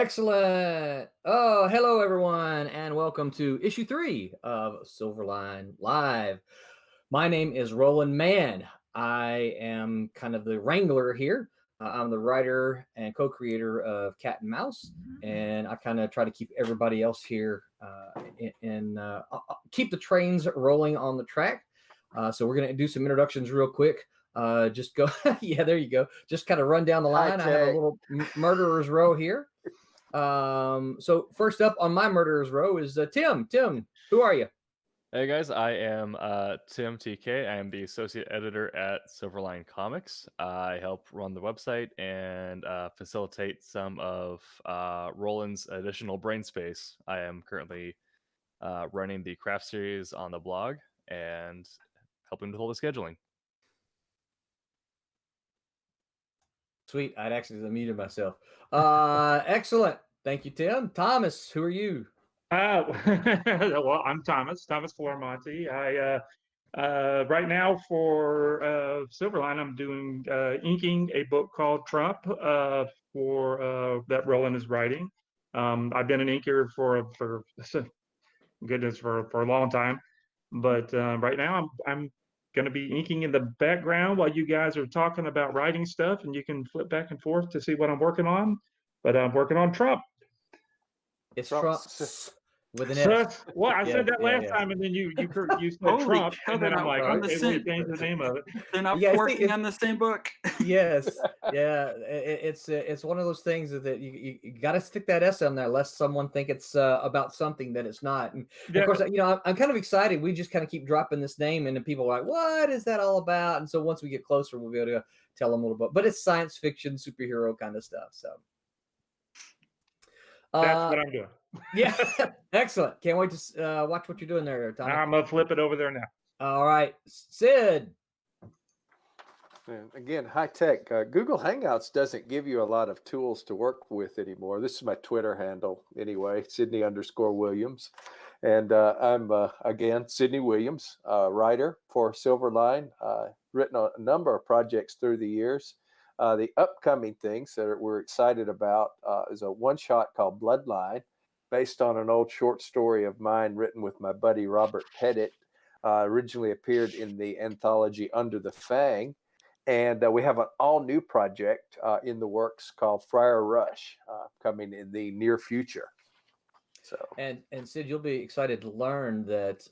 Excellent. Oh, hello, everyone, and welcome to issue 3 of Silverline Live. My name is Roland Mann. I am kind of the wrangler here. I'm the writer and co-creator of Cat and Mouse, and I kind of try to keep everybody else here keep the trains rolling on the track. So we're going to do some introductions real quick. Just go. Yeah, there you go. Just kind of run down the line. I have a little murderer's row here. So first up on my murderer's row is Tim. Tim, who are you? Hey guys, I am Tim TK. I am the associate editor at SilverlineComics. I help run the website and facilitate some of Roland's additional brain space. I am currently running the craft series on the blog and helping with all the scheduling. Sweet. I'd actually muted myself. Excellent. Thank you, Tim. Thomas, who are you? Well, I'm Thomas Florimonte. Right now for Silverline, I'm doing inking a book called Trump for that Roland is writing. I've been an inker for a long time, but right now I'm going to be inking in the background while you guys are talking about writing stuff, and you can flip back and forth to see what I'm working on. But I'm working on Trump. It's Trump with an S. Well, I said that last time, and then you said Trump, and then I'm like, okay, well, you changed the name of it. They're not working on the same book. Yes, yeah, it's one of those things that you got to stick that S on there, lest someone think it's about something that it's not. And of course, I'm kind of excited. We just kind of keep dropping this name, and then people are like, "What is that all about?" And so once we get closer, we'll be able to tell them a little bit. But it's science fiction, superhero kind of stuff. So that's what I'm doing. Yeah, excellent. Can't wait to watch what you're doing there, Tommy. I'm gonna flip it over there now. All right, Sid. And again, high tech. Google Hangouts doesn't give you a lot of tools to work with anymore. This is my Twitter handle anyway, Sidney_Williams. And I'm, again, Sidney Williams, writer for Silverline. Written a number of projects through the years. The upcoming things that we're excited about is a one-shot called Bloodline, based on an old short story of mine written with my buddy Robert Pettit. Originally appeared in the anthology Under the Fang. And we have an all-new project in the works called Friar Rush coming in the near future. So and Sid, you'll be excited to learn that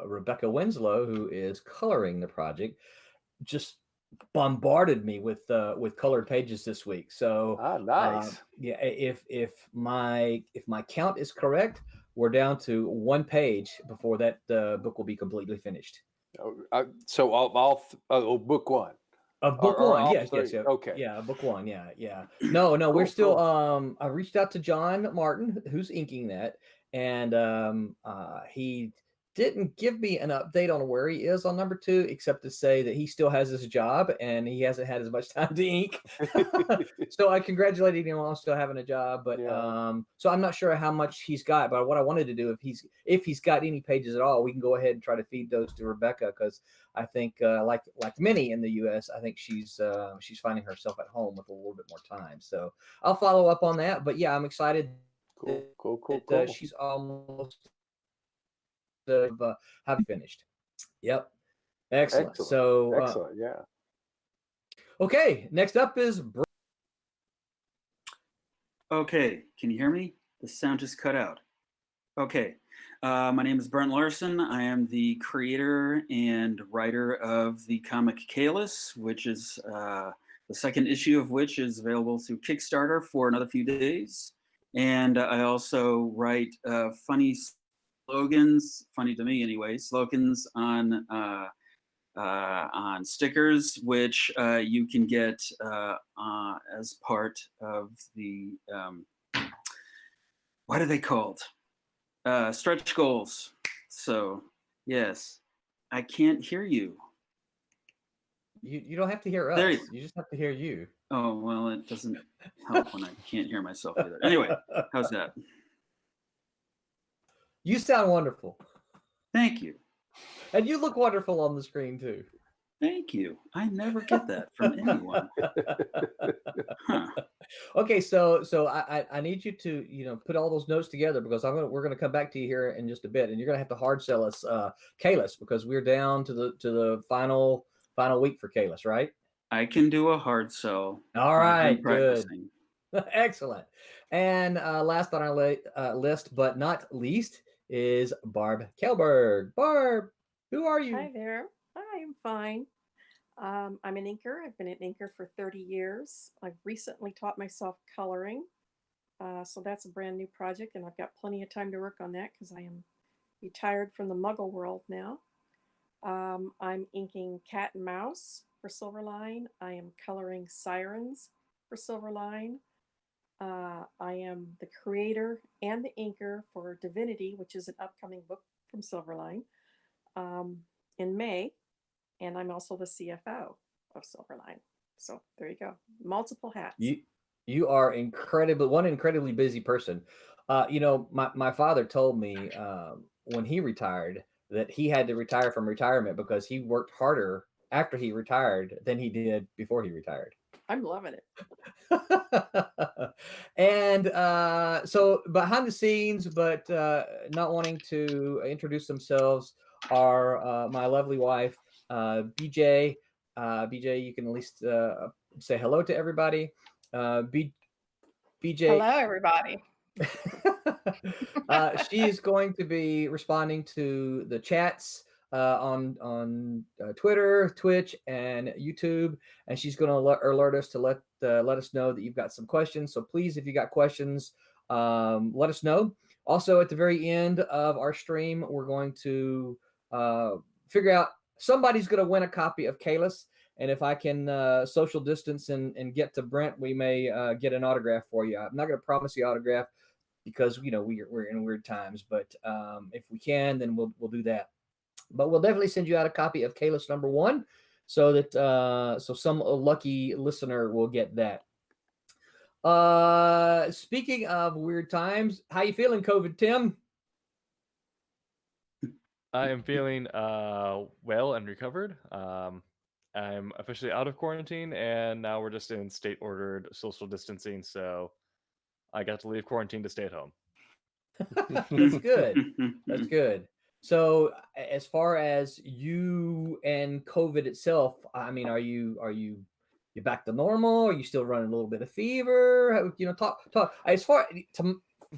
Rebecca Winslow, who is coloring the project, just bombarded me with colored pages this week. So nice. Yeah, if my count is correct, we're down to one page before that book will be completely finished. So I'll book one. Book one, yes. Okay. Yeah, book one, yeah. No, cool, we're still. Cool. I reached out to John Martin, who's inking that, and he didn't give me an update on where he is on number 2, except to say that he still has his job and he hasn't had as much time to ink. So I congratulated him on still having a job, but so I'm not sure how much he's got. But what I wanted to do, if he's got any pages at all, we can go ahead and try to feed those to Rebecca, because I think like many in the U.S., I think she's finding herself at home with a little bit more time. So I'll follow up on that. But yeah, I'm excited. Cool. She's almost have finished. Yep. Excellent. So excellent. Yeah. Okay. Next up is. Okay. Can you hear me? The sound just cut out. Okay. My name is Brent Larson. I am the creator and writer of the comic Kayless, which is the second issue of which is available through Kickstarter for another few days. And I also write funny slogans, funny to me anyway, slogans on stickers, which you can get as part of the, what are they called? Stretch goals. So, yes, I can't hear you. You don't have to hear us. You just have to hear you. Oh, well, it doesn't help when I can't hear myself either. Anyway, how's that? You sound wonderful. Thank you. And you look wonderful on the screen, too. Thank you. I never get that from anyone. Huh. Okay, so I need you to put all those notes together because we're gonna come back to you here in just a bit, and you're gonna have to hard sell us Kayless because we're down to the final week for Kayless, right? I can do a hard sell. All right, good. Practicing. Excellent. And last on our list, but not least, is Barb Kaalberg. Barb, who are you? Hi there. I am fine. I'm an inker. I've been an inker for 30 years. I've recently taught myself coloring. So that's a brand new project, and I've got plenty of time to work on that because I am retired from the Muggle world now. I'm inking Cat and Mouse for Silverline. I am coloring Sirens for Silverline. I am the creator and the inker for Divinity, which is an upcoming book from Silverline, in May. And I'm also the CFO of Silverline. So there you go. Multiple hats. You are one incredibly busy person. My father told me when he retired that he had to retire from retirement because he worked harder after he retired than he did before he retired. I'm loving it. And so behind the scenes, but not wanting to introduce themselves, are my lovely wife, BJ. BJ, you can at least say hello to everybody. BJ. Hello, everybody. She is going to be responding to the chats on Twitter, Twitch, and YouTube, and she's going to alert us to let us know that you've got some questions. So please, if you got questions, let us know. Also, at the very end of our stream, we're going to figure out somebody's going to win a copy of Kayless, and if I can social distance and get to Brent, we may get an autograph for you. I'm not going to promise the autograph because we're in weird times, but if we can, then we'll do that. But we'll definitely send you out a copy of Kayless #1 so that so some lucky listener will get that. Speaking of weird times, how you feeling, COVID Tim? I am feeling well and recovered. I'm officially out of quarantine, and now we're just in state-ordered social distancing, so I got to leave quarantine to stay at home. That's good. That's good. So, as far as you and COVID itself, I mean, are you back to normal? Are you still running a little bit of fever? Talk. As far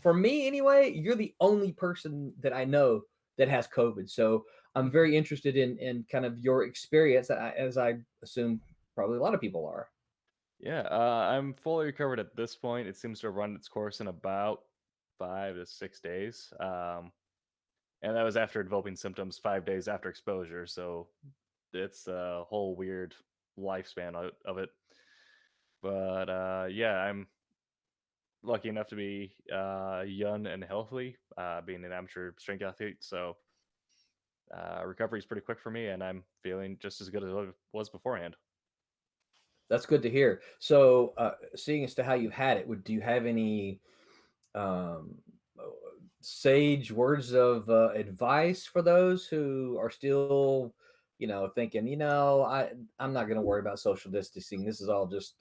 for me anyway, you're the only person that I know that has COVID. So I'm very interested in kind of your experience, as I assume probably a lot of people are. Yeah, I'm fully recovered at this point. It seems to have run its course in about 5 to 6 days. And that was after developing symptoms 5 days after exposure. So it's a whole weird lifespan of it. But yeah, I'm lucky enough to be young and healthy, being an amateur strength athlete. So recovery is pretty quick for me, and I'm feeling just as good as I was beforehand. That's good to hear. So, seeing as to how you had it, do you have any sage words of advice for those who are still, thinking, I'm not going to worry about social distancing. This is all just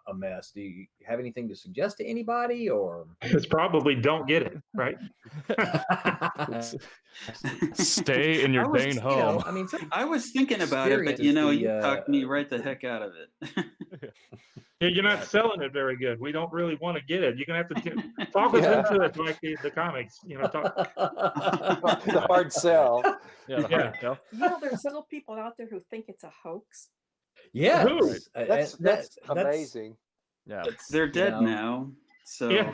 a mess. Do you have anything to suggest to anybody, or? It's probably don't get it, right? Stay in your dang home. I was thinking about it, but you talked me right the heck out of it. Yeah, you're not selling it very good. We don't really want to get it. You're gonna have to talk us into it, like the comics. Talk. The hard sell. Yeah, the hard sell. There's little people out there who think it's a hoax. Yeah, that's amazing. Yeah, they're dead now. So yeah.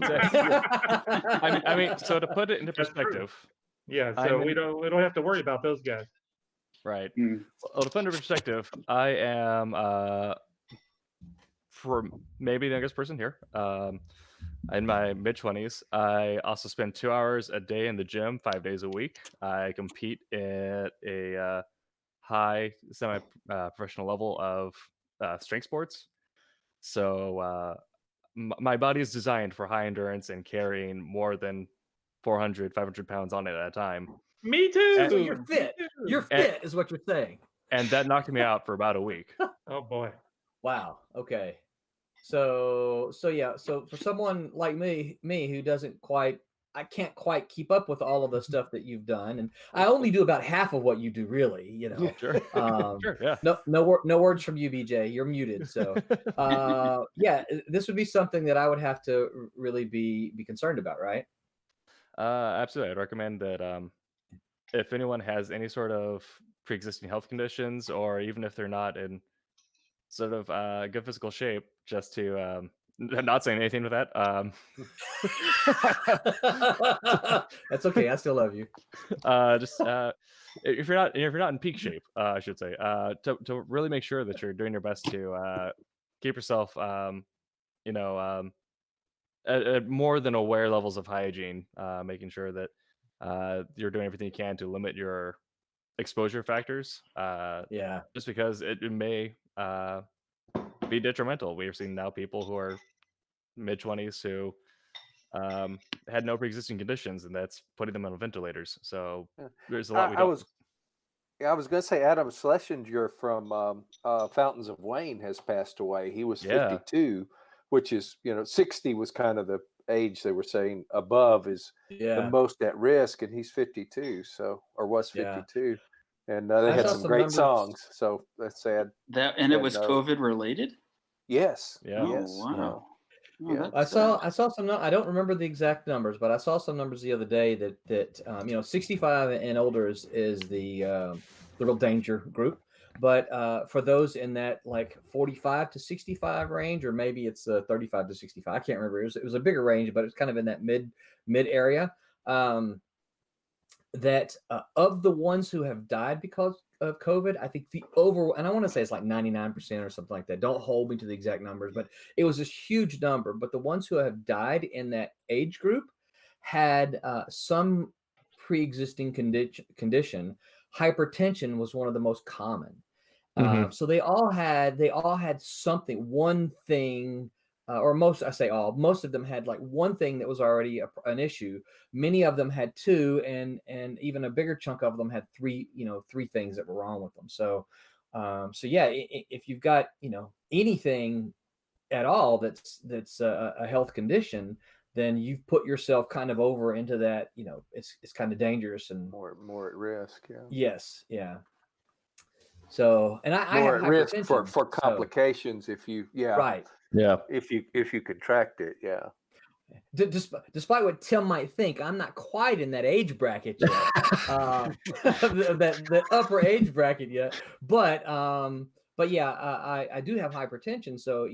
I mean, so to put it into perspective. Yeah, so we don't have to worry about those guys. Right. Well, to put it into perspective, I am for maybe the youngest person here. In my mid-20s, I also spend 2 hours a day in the gym, 5 days a week. I compete at a high semi-professional level of strength sports. So my body is designed for high endurance and carrying more than 400, 500 pounds on it at a time. Me too. So you're fit. You're fit, is what you're saying. And that knocked me out for about a week. Oh boy. Wow. Okay. So yeah. So for someone like me who doesn't quite, I can't quite keep up with all of the stuff that you've done, and I only do about half of what you do, really. You know. Sure. Sure. Yeah. No words from you, BJ. You're muted. So, yeah, this would be something that I would have to really be concerned about, right? Absolutely. I'd recommend that if anyone has any sort of pre-existing health conditions, or even if they're not in sort of good physical shape, just to not saying anything with that. That's okay. I still love you. Just if you're not in peak shape, I should say, to really make sure that you're doing your best to keep yourself, at more than aware levels of hygiene, making sure that you're doing everything you can to limit your exposure factors. Yeah. Just because it may be detrimental. We've seen now people who are mid-20s who had no pre-existing conditions, and that's putting them on ventilators. So there's a lot we don't. I was going to say Adam Schlesinger from Fountains of Wayne has passed away. He was 52, which is, 60 was kind of the age they were saying above is the most at risk, and he's 52, or was 52. And they had some great songs, so that's sad. And it was COVID related? Yes. Yeah. Oh, yes. wow. Yeah. I saw some. I don't remember the exact numbers, but I saw some numbers the other day that 65 and older is the real danger group. But for those in that like 45 to 65 range, or maybe it's 35 to 65, I can't remember. It was a bigger range, but it's kind of in that mid area. That of the ones who have died because of COVID, I think and I want to say it's like 99% or something like that. Don't hold me to the exact numbers, but it was this huge number. But the ones who have died in that age group had some pre-existing condition. Hypertension was one of the most common. So they all had something, one thing. Or most of them had like one thing that was already an issue. Many of them had two, and even a bigger chunk of them had three things that were wrong with them. So yeah, if you've got anything at all that's a health condition, then you've put yourself kind of over into that. It's kind of dangerous and more at risk. Yeah. Yes. Yeah. So, and I more have at risk hypertension, for complications if you right. Yeah. If you contract it, yeah. Despite what Tim might think, I'm not quite in that age bracket yet, that upper age bracket yet. But yeah, I do have hypertension, so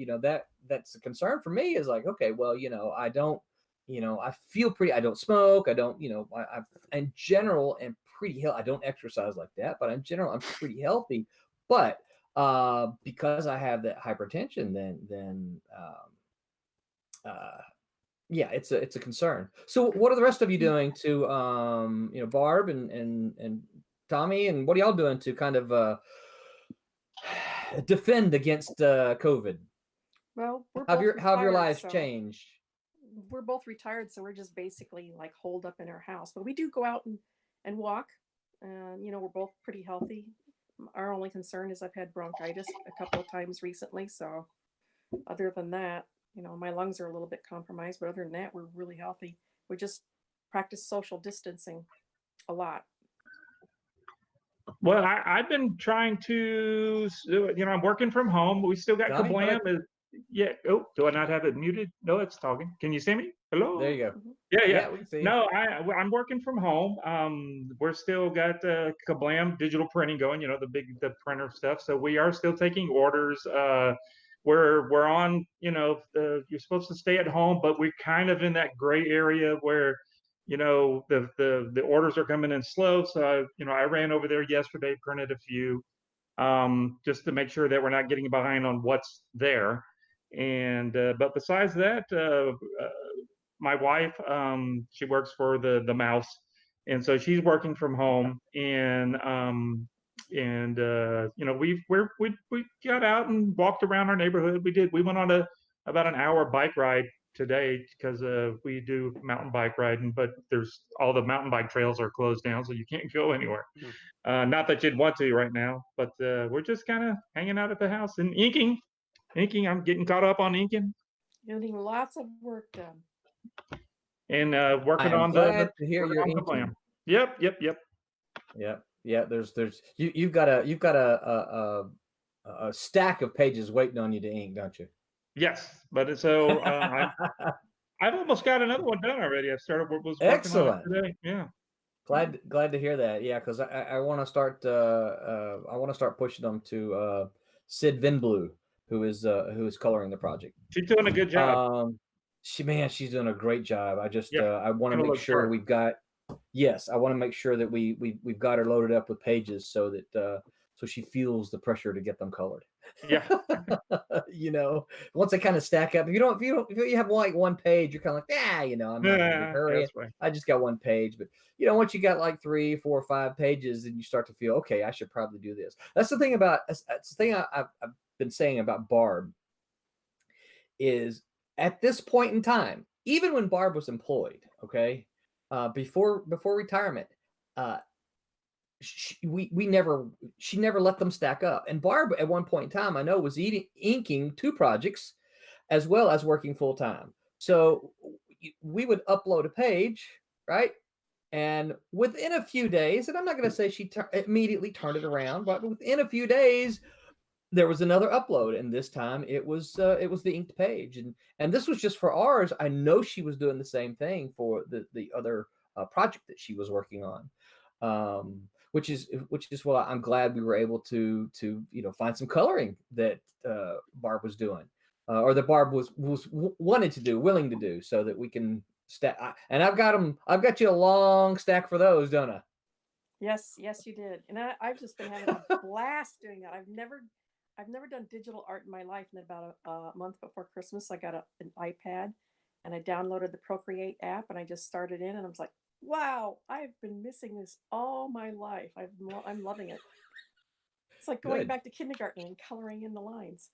that's a concern for me. Is like, okay, well, I don't, I feel pretty. I don't smoke. I don't, I in general am pretty healthy. I don't exercise like that, but in general I'm pretty healthy. But because I have that hypertension, then yeah, it's a concern. So what are the rest of you doing to Barb and Tommy, and what are y'all doing to kind of defend against COVID? Well, how have your lives changed? We're both retired, so we're just basically like holed up in our house. But we do go out and walk. We're both pretty healthy. Our only concern is I've had bronchitis a couple of times recently. So other than that, my lungs are a little bit compromised, but other than that, we're really healthy. We just practice social distancing a lot. Well, I've been trying to, I'm working from home. We still got Kablam. Yeah. Oh, do I not have it muted? No, it's talking. Can you see me? Hello? There you go. Yeah. We can see you. No, I'm working from home. We're still got Kablam digital printing going, the printer stuff. So we are still taking orders. We're on, you're supposed to stay at home, but we're kind of in that gray area where, the orders are coming in slow. So, I ran over there yesterday, printed a few, just to make sure that we're not getting behind on what's there. And, but besides that, my wife, she works for the Mouse. And so she's working from home, and we got out and walked around our neighborhood. We went on about an hour bike ride today because we do mountain bike riding, but all the mountain bike trails are closed down, so you can't go anywhere. Not that you'd want to right now, but we're just kind of hanging out at the house and inking. Inking, I'm getting caught up on inking Getting lots of work done. and I working am on glad to hear working you're on the inking. plan. Yep. Yeah. There's you've got a stack of pages waiting on you to ink, don't you? Yes, but so I've almost got another one done already. I was working on it Excellent. today. Yeah. Glad to hear that. Yeah, because I want to start pushing them to Sid Vinblue, who is coloring the project. She's doing a good job. She's doing a great job. I just Yeah, I want to gonna make look sure sharp. we've got. Yes, I want to make sure that we've got her loaded up with pages so that so she feels the pressure to get them colored. Yeah. You know, once they kind of stack up, if you have like one page, you're kind of like, I'm not in a big hurry. That's right. I just got one page. But once you got like 3, 4, 5 pages, then you start to feel, okay, I should probably do this. That's the thing I've been saying about Barb is at this point in time, even when Barb was employed, okay, before retirement, she never let them stack up. And Barb at one point in time, I know, was inking 2 projects as well as working full time. So we would upload a page, right? And within a few days, and I'm not going to say she immediately turned it around, but within a few days, there was another upload, and this time it was the inked page, and this was just for ours. I know she was doing the same thing for the other project that she was working on, which is why I'm glad we were able to find some coloring that Barb was doing, or that Barb was willing to do, so that we can stack. And I've got you a long stack for those, don't I? Yes, you did. And I've just been having a blast doing that. I've never done digital art in my life. And about a month before Christmas, I got an iPad and I downloaded the Procreate app and I just started in and I was like, wow, I've been missing this all my life. I'm loving it. It's like going back to kindergarten and coloring in the lines.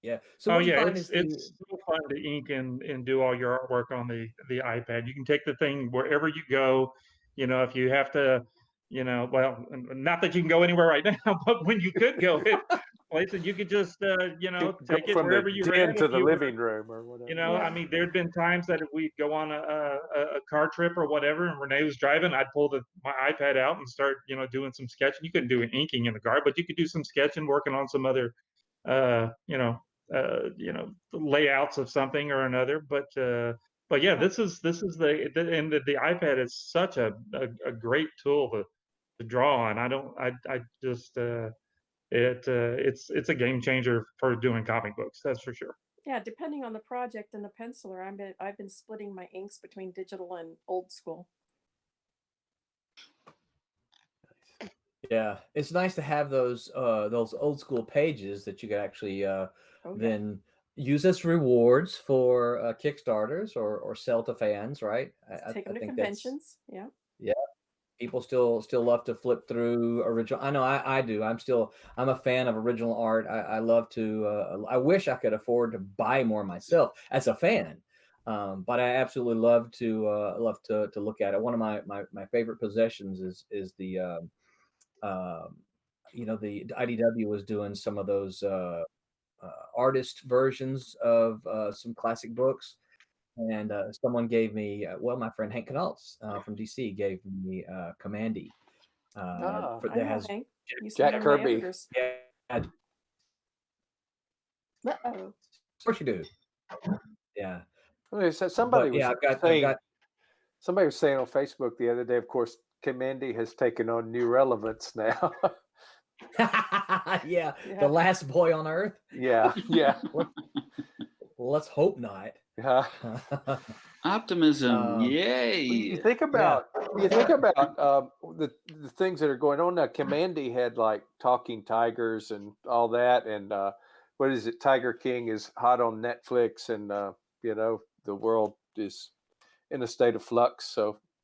Yeah. So it's so fun to ink and do all your artwork on the iPad. You can take the thing wherever you go. If you have to, well, not that you can go anywhere right now, but when you could go places, you could just, take it from wherever the you were den at. to the living room or whatever. I mean, there'd been times that if we'd go on a car trip or whatever, and Renee was driving, I'd pull my iPad out and start, doing some sketching. You couldn't do an inking in the car, but you could do some sketching, working on some other, layouts of something or another. But yeah, this is the iPad is such a great tool to draw on. It's a game changer for doing comic books, that's for sure. Yeah, depending on the project and the penciler, I've been splitting my inks between digital and old school. Yeah, it's nice to have those old school pages that you can actually then use as rewards for Kickstarters or sell to fans, right? Take them to conventions. Yeah. People still love to flip through original. I know I do. I'm a fan of original art. I love to. I wish I could afford to buy more myself as a fan, but I absolutely love to look at it. One of my favorite possessions is the. The IDW was doing some of those artist versions of some classic books, and someone gave me my friend Hank Knaltz from DC gave me Commandy. That has Hank. Jack Kirby. Yeah. Uh-oh. Of course you do. Yeah. Somebody was saying on Facebook the other day, of course, Commandy has taken on new relevance now. Yeah, the last boy on Earth. Yeah. Well, let's hope not. Optimism, yay! You think about the things that are going on now. Commandy had like Talking Tigers and all that, and what is it? Tiger King is hot on Netflix, and the world is in a state of flux.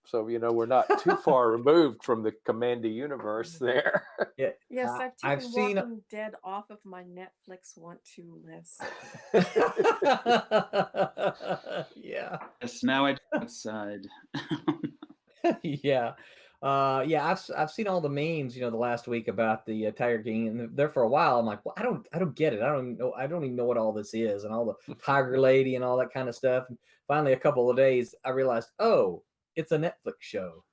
So we're not too far removed from the Commandy universe there. Yeah. Yes, I've seen Walking Dead off of my Netflix want to list. Yeah. Yes, now I do outside. Yeah. Yeah, I've seen all the memes, the last week about the Tiger King, and there for a while. I'm like, well, I don't get it. I don't even know what all this is, and all the Tiger Lady and all that kind of stuff. And finally, a couple of days, I realized, oh, it's a Netflix show,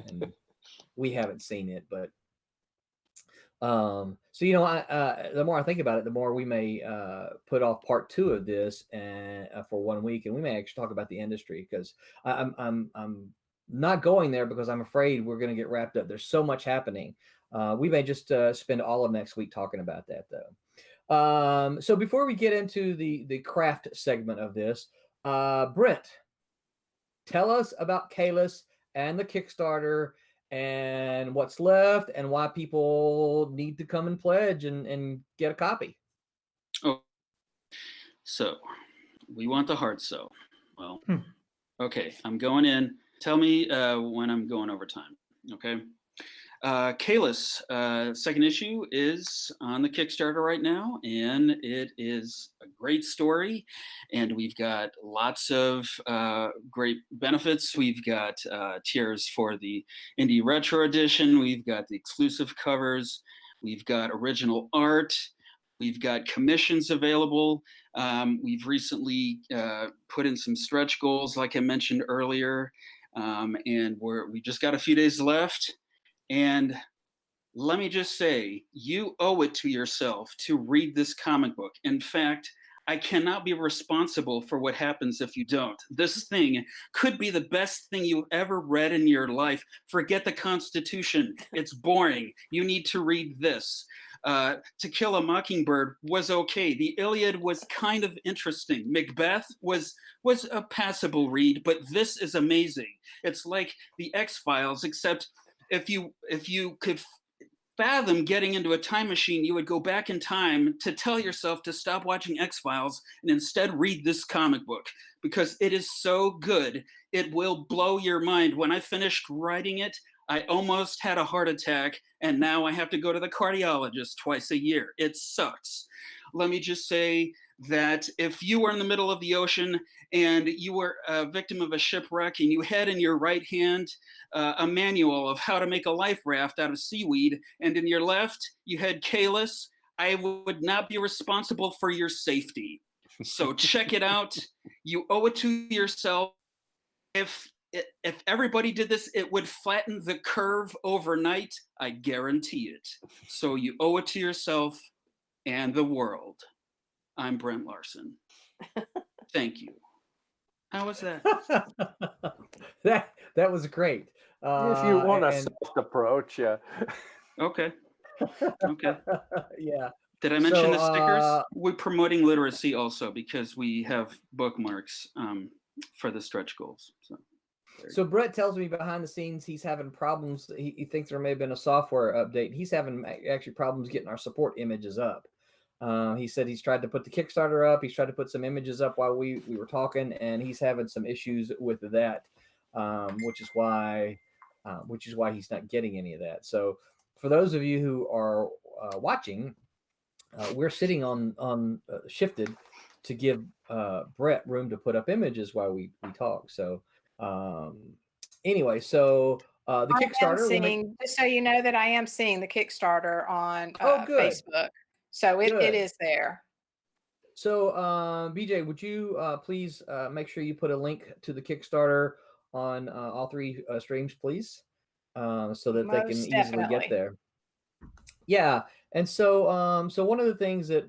and we haven't seen it. But so the more I think about it, the more we may put off part 2 of this and for 1 week, and we may actually talk about the industry, because I'm not going there because I'm afraid we're going to get wrapped up. There's so much happening. We may just spend all of next week talking about that, though. So before we get into the craft segment of this, Brent, tell us about Kayless and the Kickstarter and what's left and why people need to come and pledge and get a copy. Oh, so we want the hard sell. Well, okay, I'm going in. Tell me when I'm going over time, okay? Kayless, second issue is on the Kickstarter right now, and it is a great story, and we've got lots of great benefits. We've got tiers for the Indie Retro Edition. We've got the exclusive covers. We've got original art. We've got commissions available. We've recently put in some stretch goals, like I mentioned earlier, and we just got a few days left. And let me just say, you owe it to yourself to read this comic book. In fact, I cannot be responsible for what happens if you don't. This thing could be the best thing you've ever read in your life. Forget the Constitution. It's boring. You need to read this. To Kill a Mockingbird was okay. The Iliad was kind of interesting. Macbeth was a passable read, but this is amazing. It's like the X-Files, except if you could fathom getting into a time machine, you would go back in time to tell yourself to stop watching X-Files and instead read this comic book, because it is so good. It will blow your mind. When I finished writing it, I almost had a heart attack, and now I have to go to the cardiologist twice a year. It sucks. Let me just say that if you were in the middle of the ocean and you were a victim of a shipwreck and you had in your right hand a manual of how to make a life raft out of seaweed, and in your left you had Kayless, I would not be responsible for your safety. So check it out. You owe it to yourself. If everybody did this, it would flatten the curve overnight. I guarantee it. So you owe it to yourself and the world. I'm Brent Larson. Thank you. How was that? that was great. If you want a soft approach, yeah. Okay. Okay. Yeah. Did I mention the stickers? We're promoting literacy also, because we have bookmarks for the stretch goals. So Brett tells me behind the scenes he's having problems. He thinks there may have been a software update. He's having actually problems getting our support images up. He said he's tried to put the Kickstarter up. He's tried to put some images up while we were talking, and he's having some issues with that, which is why he's not getting any of that. So for those of you who are watching, we're sitting on shifted to give Brett room to put up images while we talk. So anyway, so the Kickstarter. Just so you know that I am seeing the Kickstarter on good. Facebook. So it is there. So BJ, would you please make sure you put a link to the Kickstarter on all 3 streams, please, so that they can easily get there. Yeah, and so so one of the things that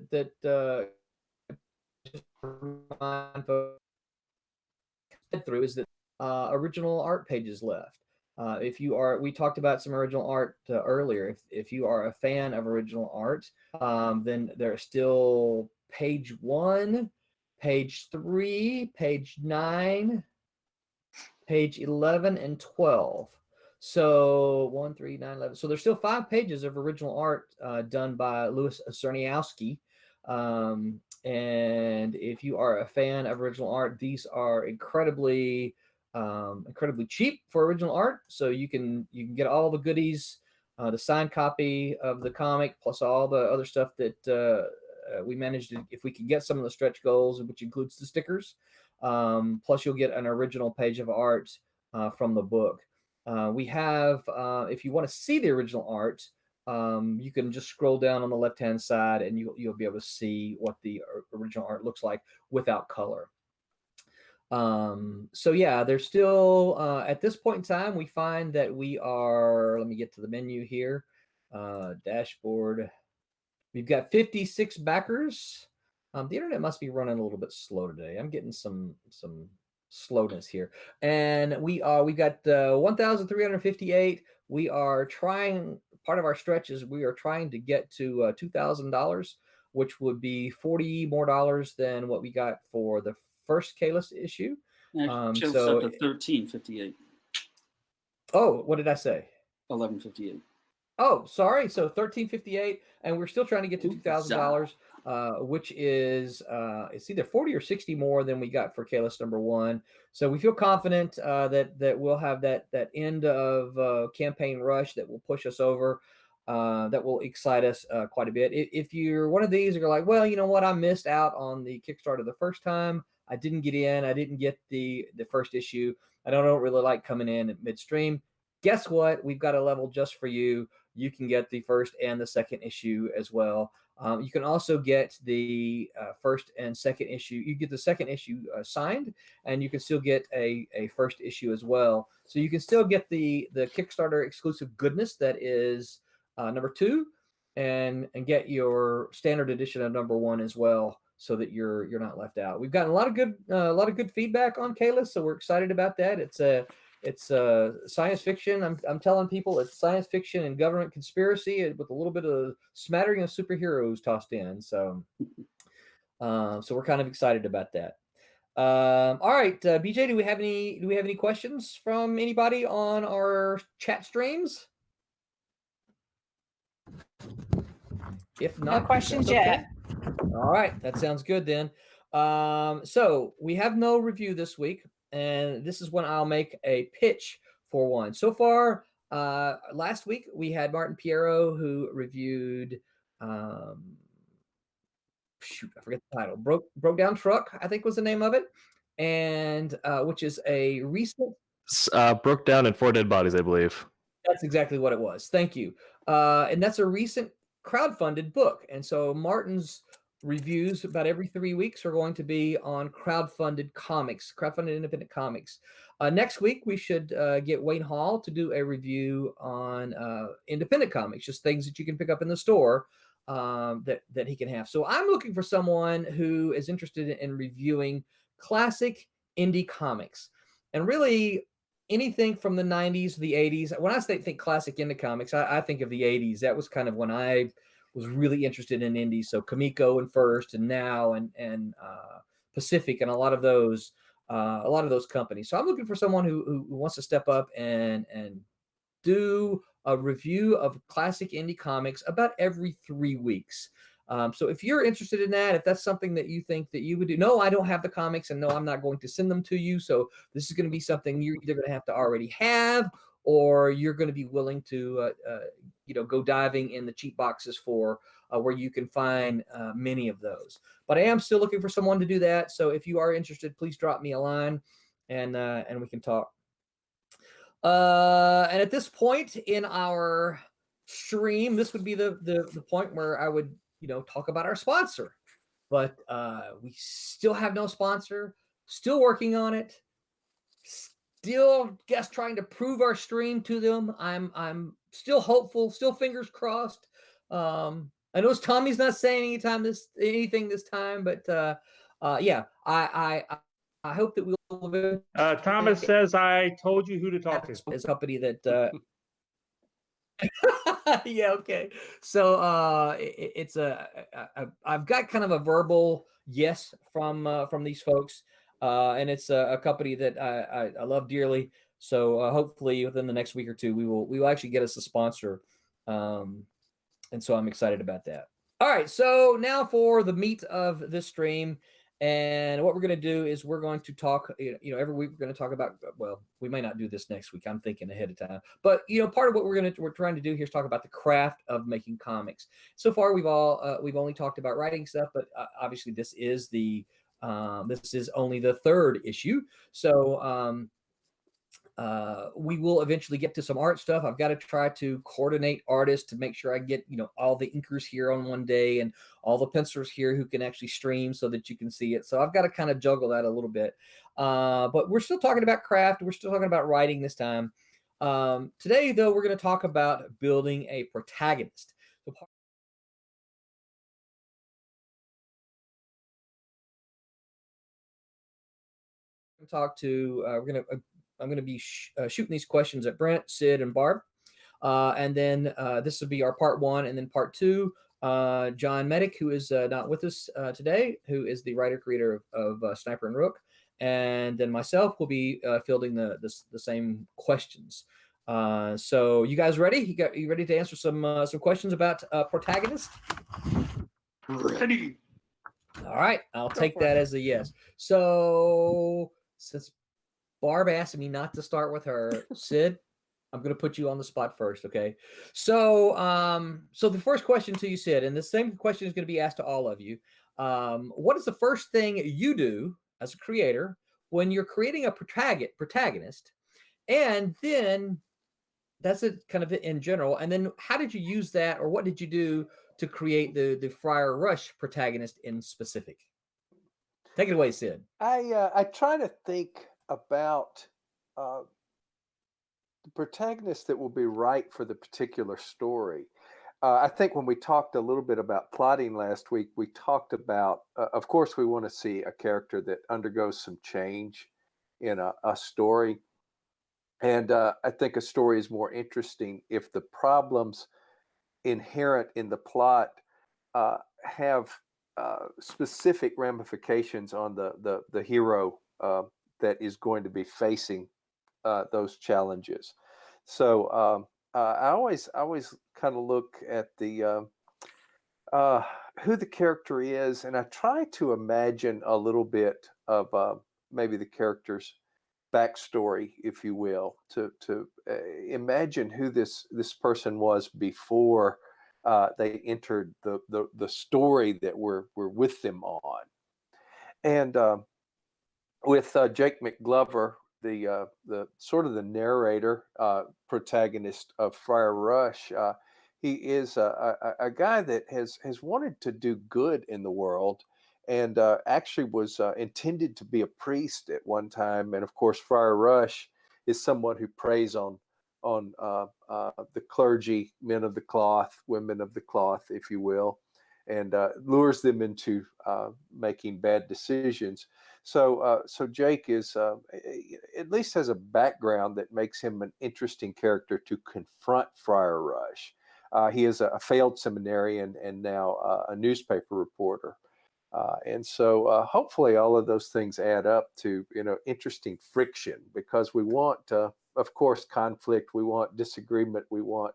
through is that original art pages left. We talked about some original art earlier. If you are a fan of original art, then there's still page 1, page 3, page 9, page 11, and 12. So 1, 3, 9, 11. So there's still 5 pages of original art done by Louis Cerniowski. And if you are a fan of original art, these are incredibly cheap for original art. So you can get all the goodies, the signed copy of the comic, plus all the other stuff that we managed to, if we can get some of the stretch goals, which includes the stickers. Plus you'll get an original page of art from the book. We have, if you want to see the original art, you can just scroll down on the left-hand side and you'll be able to see what the original art looks like without color. So yeah, there's still, at this point in time, we find that we are, let me get to the menu here, dashboard. We've got 56 backers. The internet must be running a little bit slow today. I'm getting some slowness here. And we've got 1,358. We are trying, part of our stretch is we are trying to get to $2,000, which would be $40 more than what we got for the first Kayless issue. Shows So up to 1358. Oh, what did I say? 1158. Oh, sorry. So 1358, and we're still trying to get to $2,000, which is it's either 40 or 60 more than we got for Kayless #1. So we feel confident that we'll have that end of campaign rush that will push us over, that will excite us quite a bit. If you're one of these, you're like, well, you know what, I missed out on the Kickstarter the first time. I didn't get in. I didn't get the first issue. I don't really like coming in at midstream. Guess what? We've got a level just for you. You can get the first and the second issue as well. You can also get the first and second issue. You get the second issue signed, and you can still get a first issue as well. So you can still get the Kickstarter exclusive goodness that is #2, and get your standard edition of #1 as well, so that you're not left out. We've gotten a lot of good feedback on Kayless, so we're excited about that. It's science fiction. I'm telling people it's science fiction and government conspiracy with a little bit of smattering of superheroes tossed in. So we're kind of excited about that. All right, BJ, do we have any questions from anybody on our chat streams? If not, No questions okay. yet. All right, that sounds good then. So we have no review this week, and this is when I'll make a pitch for one. So far, last week we had Martin Piero, who reviewed, shoot, I forget the title. Broke Down Truck, I think was the name of it, and which is a recent. Broke Down and 4 Dead Bodies, I believe. That's exactly what it was. Thank you. And that's a recent crowdfunded book, and so Martin's reviews about every 3 weeks are going to be on crowdfunded independent comics. Next week we should get Wayne Hall to do a review on independent comics, just things that you can pick up in the store that he can have. So I'm looking for someone who is interested in reviewing classic indie comics, and really anything from the 90s, the 80s. When I think classic indie comics, I think of the 80s. That was kind of when I was really interested in indies. So Comico and First and Now and Pacific and a lot of those companies. So I'm looking for someone who wants to step up and do a review of classic indie comics about every 3 weeks. So if you're interested in that, if that's something that you think that you would do, no, I don't have the comics, and no, I'm not going to send them to you. So this is going to be something you're either going to have to already have, or you're going to be willing to, go diving in the cheap boxes for where you can find many of those. But I am still looking for someone to do that. So if you are interested, please drop me a line, and we can talk. And at this point in our stream, this would be the point where I would talk about our sponsor, but we still have no sponsor. Still working on it. Still trying to prove our stream to them. I'm still hopeful. Still fingers crossed. I know Tommy's not saying anything this time, but yeah, I hope that we'll. Thomas says I told you who to talk to. It's a company that. Yeah, okay. So I've got kind of a verbal yes from these folks, and it's a company that I love dearly. So hopefully within the next week or two we will actually get us a sponsor, and so I'm excited about that. All right, so now for the meat of this stream. And what we're going to do is we're going to talk, every week we're going to talk about, well, we may not do this next week. I'm thinking ahead of time. But, part of what we're trying to do here is talk about the craft of making comics. So far, we've only talked about writing stuff, but obviously this is only the 3rd issue. So we will eventually get to some art stuff. I've got to try to coordinate artists to make sure I get, all the inkers here on one day and all the pencilers here who can actually stream so that you can see it. So I've got to kind of juggle that a little bit. But we're still talking about craft. We're still talking about writing this time. Today, though, we're going to talk about building a protagonist. So I'm going to be shooting these questions at Brent, Sid, and Barb. And then this will be our part 1. And then part 2, John Medic, who is not with us today, who is the writer-creator of Sniper and Rook. And then myself will be fielding the same questions. So you guys ready? You ready to answer some questions about Protagonist? Ready. All right. I'll take that as a yes. So since Barb asked me not to start with her, Sid, I'm going to put you on the spot first, okay? So, so the first question to you, Sid, and the same question is going to be asked to all of you. What is the first thing you do as a creator when you're creating a protagonist? And then that's it, kind of in general. And then how did you use that, or what did you do to create the Friar Rush protagonist in specific? Take it away, Sid. I try to think about the protagonist that will be right for the particular story. I think when we talked a little bit about plotting last week, we talked about, of course, we want to see a character that undergoes some change in a story. And I think a story is more interesting if the problems inherent in the plot have specific ramifications on the hero that is going to be facing those challenges. So I always kind of look at the who the character is, and I try to imagine a little bit of maybe the character's backstory, if you will, to imagine who this person was before they entered the story that we're with them on. And with Jake McGlover, the sort of the narrator, protagonist of Friar Rush, he is a guy that has wanted to do good in the world, and actually was intended to be a priest at one time. And of course, Friar Rush is someone who preys on the clergy, men of the cloth, women of the cloth, if you will, and lures them into making bad decisions. So Jake is at least has a background that makes him an interesting character to confront Friar Rush. He is a failed seminarian and now a newspaper reporter. And so hopefully all of those things add up to, interesting friction, because we want, of course, conflict. We want disagreement. We want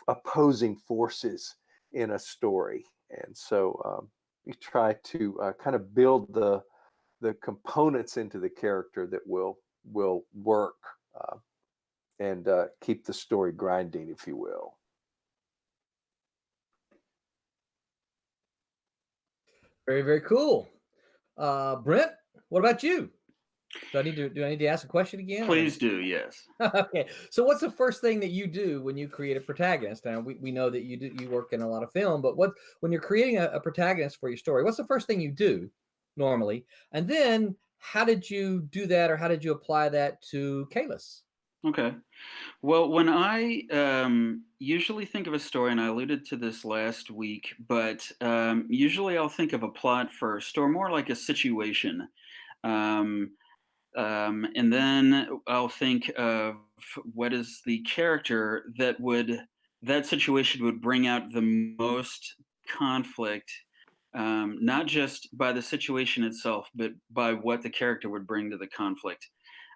opposing forces in a story. And so we try to kind of build the components into the character that will work and keep the story grinding, if you will. Very, very cool. Brent, what about you? Do I need to ask a question again? Please do, yes. Okay. So what's the first thing that you do when you create a protagonist? Now we know that you work in a lot of film, but when you're creating a protagonist for your story, what's the first thing you do normally? And then how did you do that, or how did you apply that to Kayless? Okay. Well, when I usually think of a story, and I alluded to this last week, but usually I'll think of a plot first, or more like a situation. And then I'll think of what is the character that situation would bring out the most conflict, not just by the situation itself, but by what the character would bring to the conflict.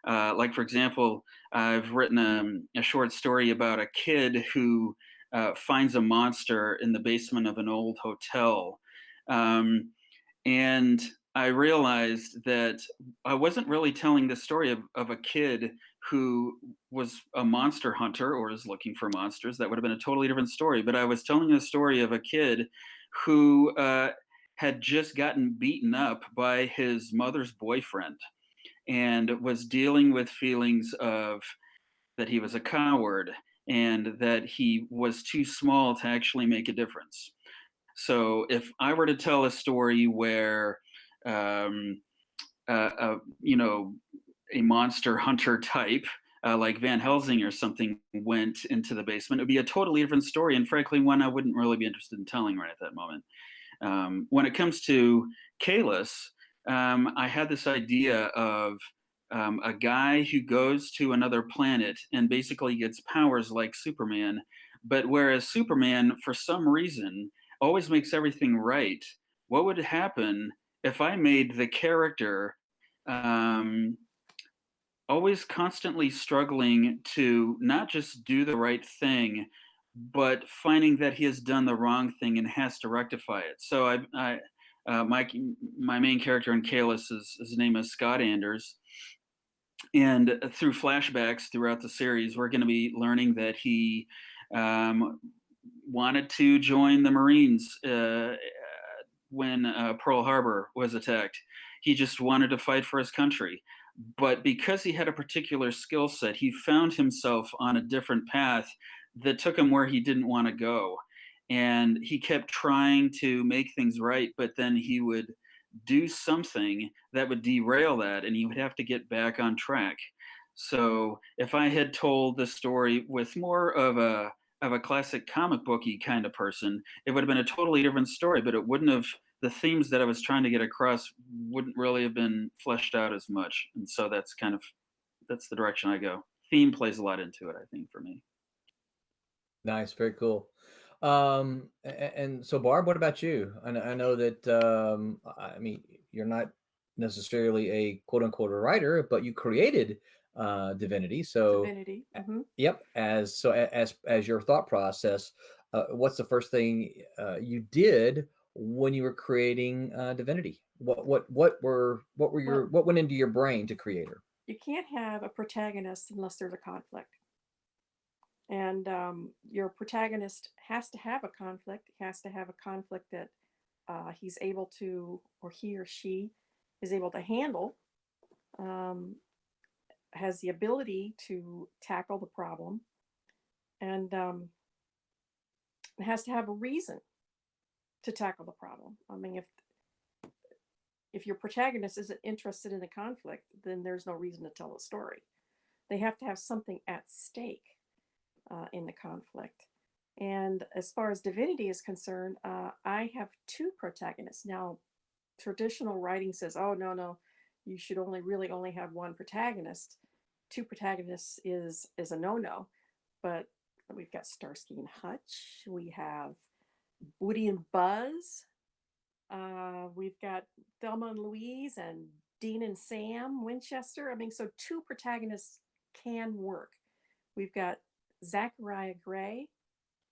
Like, for example, I've written a short story about a kid who finds a monster in the basement of an old hotel. And I realized that I wasn't really telling the story of a kid who was a monster hunter or is looking for monsters. That would have been a totally different story. But I was telling the story of a kid who had just gotten beaten up by his mother's boyfriend. and was dealing with feelings of that he was a coward and that he was too small to actually make a difference. So if I were to tell a story where, you know, a monster hunter type like Van Helsing or something went into the basement, it would be a totally different story, and frankly, one I wouldn't really be interested in telling right at that moment. When it comes to Kayless, I had this idea of a guy who goes to another planet and basically gets powers like Superman, but whereas Superman, for some reason, always makes everything right, what would happen if I made the character always constantly struggling to not just do the right thing, but finding that he has done the wrong thing and has to rectify it. So my main character in Kayless is his name is Scott Anders, and through flashbacks throughout the series, we're going to be learning that he wanted to join the Marines when Pearl Harbor was attacked. He just wanted to fight for his country. But because he had a particular skill set, he found himself on a different path that took him where he didn't want to go. And he kept trying to make things right, but then he would do something that would derail that, and he would have to get back on track. So if I had told the story with more of a classic comic booky kind of person, it would have been a totally different story, but it wouldn't have, the themes that I was trying to get across wouldn't really have been fleshed out as much. And so that's the direction I go. Theme plays a lot into it, I think, for me. Nice, very cool. And so Barb, what about you? I know that I mean, you're not necessarily a quote unquote a writer, but you created Divinity. So Divinity. yep, as your thought process, what's the first thing you did when you were creating Divinity? What went into your brain to create her? You can't have a protagonist unless there's a conflict. And your protagonist has to have a conflict. He has to have a conflict that he's able to, or he or she is able to handle, has the ability to tackle the problem, and it has to have a reason to tackle the problem. I mean, if your protagonist isn't interested in the conflict, then there's no reason to tell the story. They have to have something at stake in the conflict. And as far as Divinity is concerned, I have two protagonists. Now, traditional writing says, oh, no, you should only have one protagonist. Two protagonists is a no-no. But we've got Starsky and Hutch. We have Woody and Buzz. We've got Thelma and Louise and Dean and Sam Winchester. I mean, so two protagonists can work. We've got Zachariah Gray,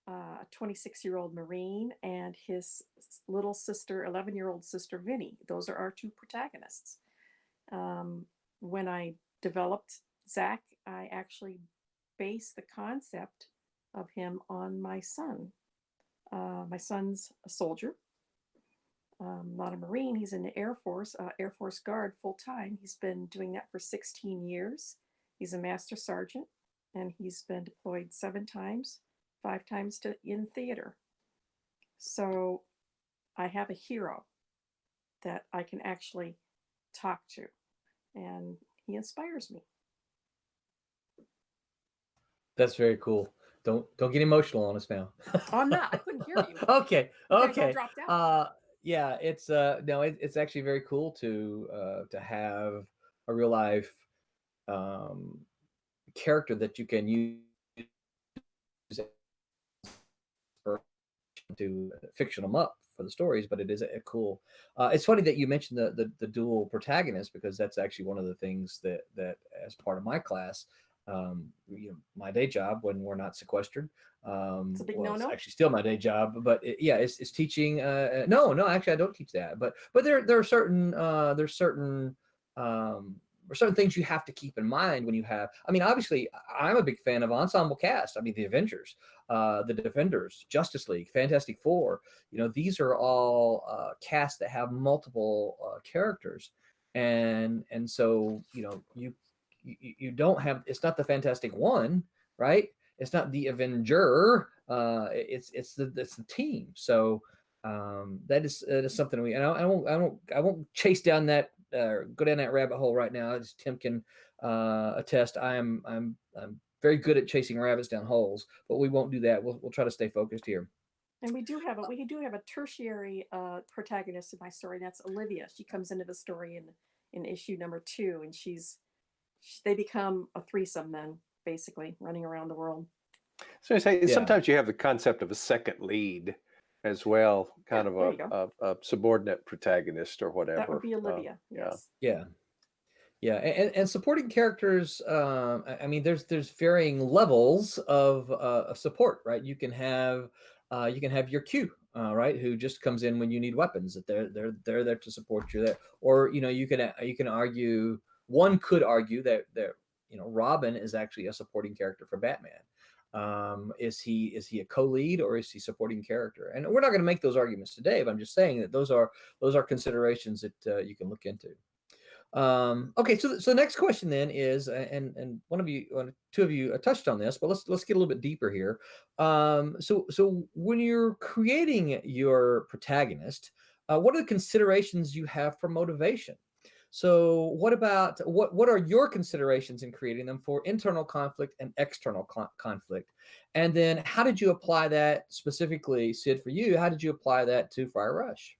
a 26-year-old Marine, and his little sister, 11-year-old sister, Vinny. Those are our two protagonists. When I developed Zach, I actually based the concept of him on my son. My son's a soldier, not a Marine. He's in the Air Force, Air Force Guard full-time. He's been doing that for 16 years. He's a master sergeant. And he's been deployed 7 times, 5 times in theater. So I have a hero that I can actually talk to, and he inspires me. That's very cool. Don't get emotional on us now. Oh, I'm not. I couldn't hear you. Okay. Okay. Dropped out. Yeah, it's no, it's actually very cool to have a real life character that you can use to fiction them up for the stories, but it is a cool. It's funny that you mentioned the dual protagonist, because that's actually one of the things that as part of my class, my day job when we're not sequestered. It's a big no-no. It's actually still my day job, but it's teaching. No, actually I don't teach that, but there are certain things you have to keep in mind when you have. I mean, obviously, I'm a big fan of ensemble cast. I mean, the Avengers, the Defenders, Justice League, Fantastic Four. These are all casts that have multiple characters, and so you don't have, it's not the Fantastic One, right? It's not the Avenger. It's the team. So that is something I won't chase down that go down that rabbit hole right now. As Tim can attest, I'm very good at chasing rabbits down holes, but we won't do that. We'll try to stay focused here. And we do have a tertiary protagonist in my story. And that's Olivia. She comes into the story in issue number 2, and they become a threesome then, basically running around the world. So I say sometimes you have the concept of a second lead as well, kind of a subordinate protagonist or whatever. That would be Olivia. Yes. Yeah, and supporting characters. I mean, there's varying levels of support, right? You can have your Q, right, who just comes in when you need weapons. That they're there to support you there, or you can argue. One could argue that Robin is actually a supporting character for Batman. Is he a co-lead, or is he supporting character? And we're not going to make those arguments today, but I'm just saying that those are considerations that you can look into. Okay, so the next question then is, and two of you touched on this, but let's get a little bit deeper here. So when you're creating your protagonist, what are the considerations you have for motivation? So what are your considerations in creating them for internal conflict and external conflict? And then how did you apply that specifically, Sid, for you? How did you apply that to Fire Rush?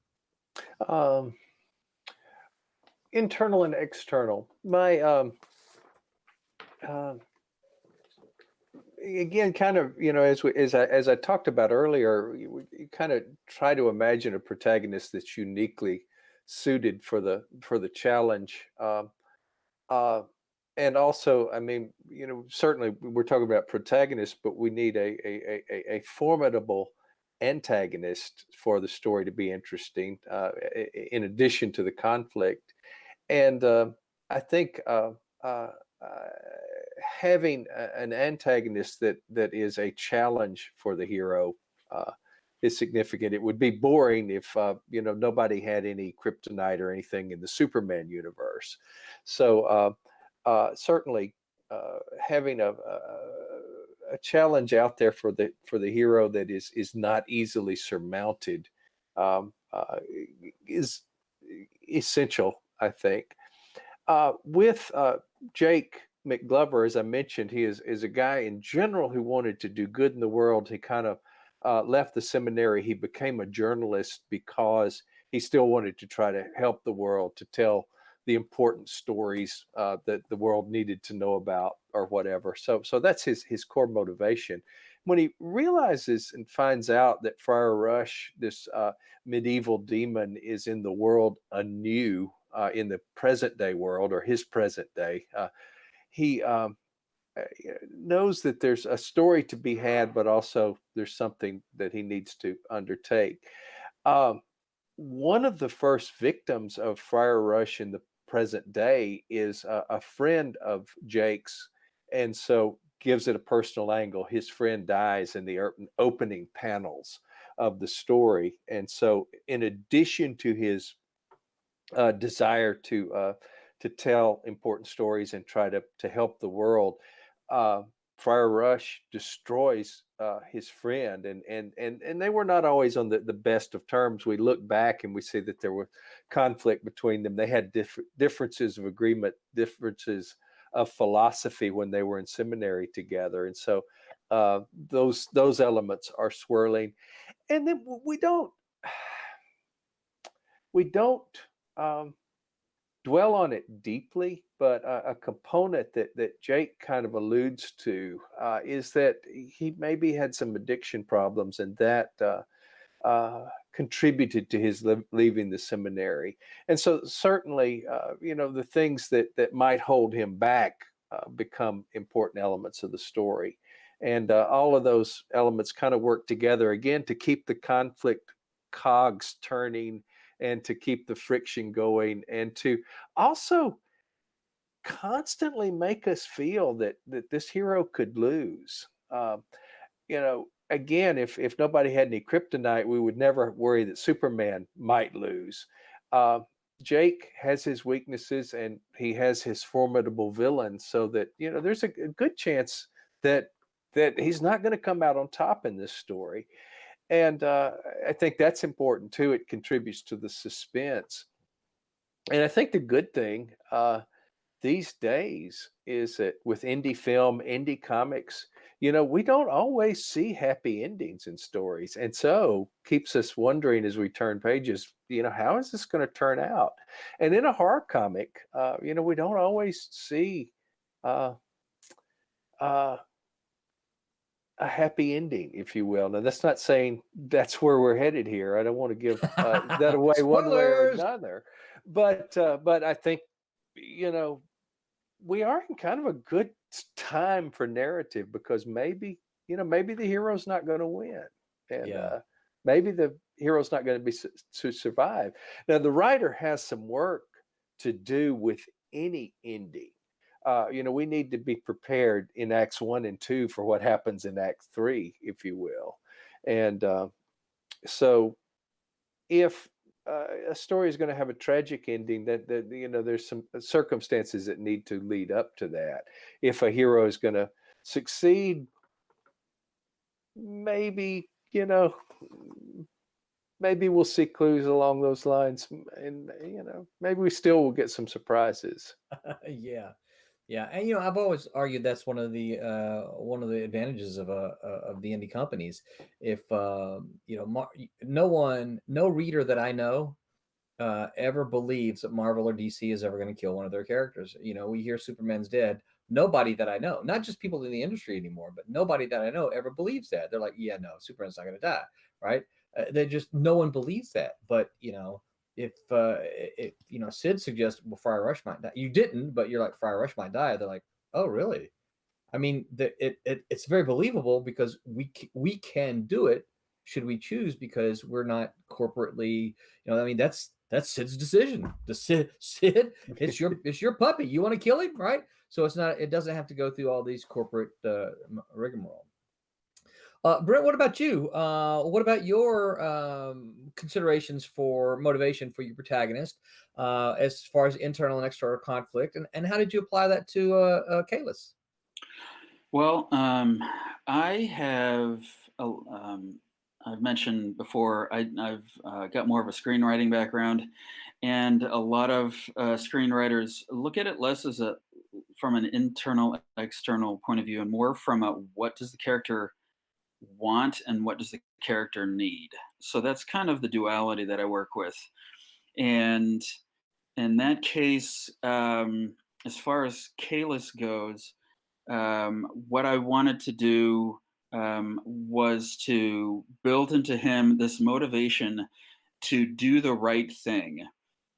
Internal and external. My again, kind of, as I talked about earlier, you kind of try to imagine a protagonist that's uniquely suited for the challenge. And also, I mean, certainly we're talking about protagonists, but we need a formidable antagonist for the story to be interesting, in addition to the conflict. And I think having an antagonist that is a challenge for the hero is significant. It would be boring if nobody had any kryptonite or anything in the Superman universe. So certainly having a challenge out there for the hero that is not easily surmounted is essential, I think. With Jake McGlover, as I mentioned, he is a guy in general who wanted to do good in the world. He kind of left the seminary. He became a journalist because he still wanted to try to help the world, to tell the important stories that the world needed to know about or whatever. So that's his core motivation. When he realizes and finds out that Friar Rush, this medieval demon, is in the world anew, in the present day world, or his present day, he knows that there's a story to be had, but also there's something that he needs to undertake. One of the first victims of Friar Rush in the present day is a friend of Jake's, and so gives it a personal angle. His friend dies in the opening panels of the story, and so in addition to his desire to tell important stories and try to help the world, Friar Rush destroys his friend, and they were not always on the best of terms. We look back and we see that there was conflict between them. They had differences of agreement, differences of philosophy when they were in seminary together, and so those elements are swirling. And then we don't dwell on it deeply, but a component that Jake kind of alludes to is that he maybe had some addiction problems, and that contributed to his leaving the seminary. And so certainly, the things that might hold him back become important elements of the story. And all of those elements kind of work together again to keep the conflict cogs turning, and to keep the friction going, and to also constantly make us feel that this hero could lose. Again, if nobody had any kryptonite, we would never worry that Superman might lose. Jake has his weaknesses and he has his formidable villain, so that there's a good chance that he's not going to come out on top in this story. And I think that's important too. It contributes to the suspense. And I think the good thing these days is that with indie film, indie comics, we don't always see happy endings in stories. And so keeps us wondering as we turn pages, how is this going to turn out? And in a horror comic, we don't always see a happy ending, if you will. Now, that's not saying that's where we're headed here. I don't want to give that away one way or another. But I think, we are in kind of a good time for narrative, because maybe the hero's not going to win, and maybe the hero's not going to be to survive. Now, the writer has some work to do with any ending. We need to be prepared in Acts 1 and 2 for what happens in Act 3, if you will. And so if a story is going to have a tragic ending, that there's some circumstances that need to lead up to that. If a hero is going to succeed, maybe we'll see clues along those lines, and maybe we still will get some surprises. Yeah. And I've always argued that's one of the advantages of the indie companies. If no reader that I know ever believes that Marvel or DC is ever going to kill one of their characters. We hear Superman's dead. Nobody that I know, not just people in the industry anymore, but nobody that I know ever believes that. They're like, yeah, no, Superman's not going to die, right? No one believes that. But if Sid suggests, well, Friar Rush might die, you didn't, but you're like, Friar Rush might die. They're like, oh, really? I mean, it's very believable, because we can do it should we choose, because we're not corporately, that's Sid's decision. Sid, it's your puppy. You want to kill him, right? So it doesn't have to go through all these corporate rigmarole. Brent, what about you? What about your considerations for motivation for your protagonist, as far as internal and external conflict, and how did you apply that to Kayless? Well, I have, I've mentioned before, I've got more of a screenwriting background, and a lot of screenwriters look at it less as from an internal, external point of view, and more from a what does the character want and what does the character need. So that's kind of the duality that I work with. And in that case, as far as Kayless goes, what I wanted to do was to build into him this motivation to do the right thing.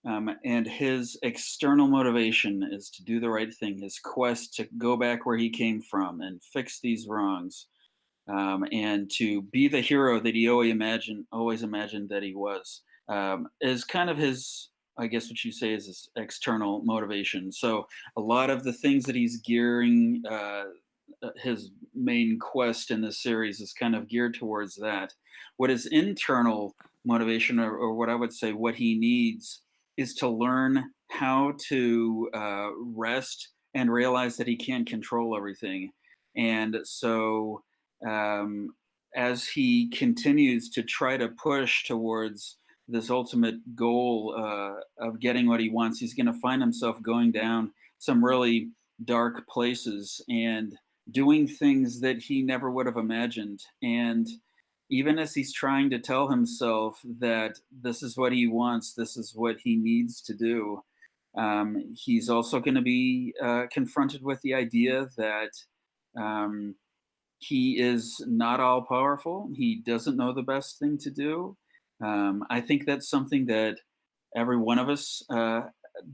And his external motivation is to do the right thing, his quest to go back where he came from and fix these wrongs. And to be the hero that he always imagined that he was, is kind of his, I guess what you say is his external motivation. So a lot of the things that he's gearing his main quest in this series is kind of geared towards that. What his internal motivation, or what I would say what he needs, is to learn how to rest and realize that he can't control everything. And so as he continues to try to push towards this ultimate goal of getting what he wants, he's going to find himself going down some really dark places and doing things that he never would have imagined. And even as he's trying to tell himself that this is what he wants, this is what he needs to do, he's also going to be confronted with the idea that he is not all powerful. He doesn't know the best thing to do. I think that's something that every one of us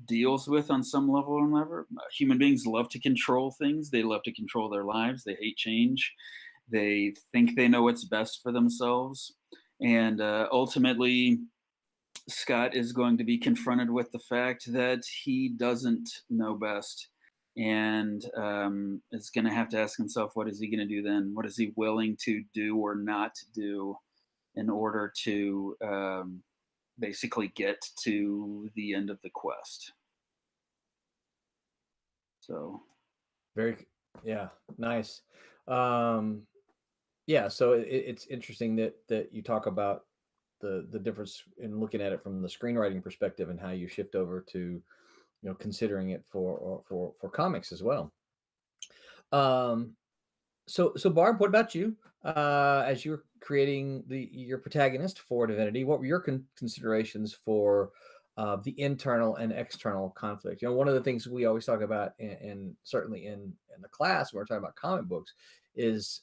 deals with on some level or another. Human beings love to control things. They love to control their lives. They hate change. They think they know what's best for themselves. And ultimately, Scott is going to be confronted with the fact that he doesn't know best. And is going to have to ask himself, what is he going to do then? What is he willing to do or not do in order to basically get to the end of the quest. So yeah, nice. Yeah, so it's interesting that you talk about the difference in looking at it from the screenwriting perspective and how you shift over to considering it for comics as well. So Barb, what about you? As you're creating your protagonist for Divinity, what were your considerations for the internal and external conflict? One of the things we always talk about, and certainly in the class when we're talking about comic books, is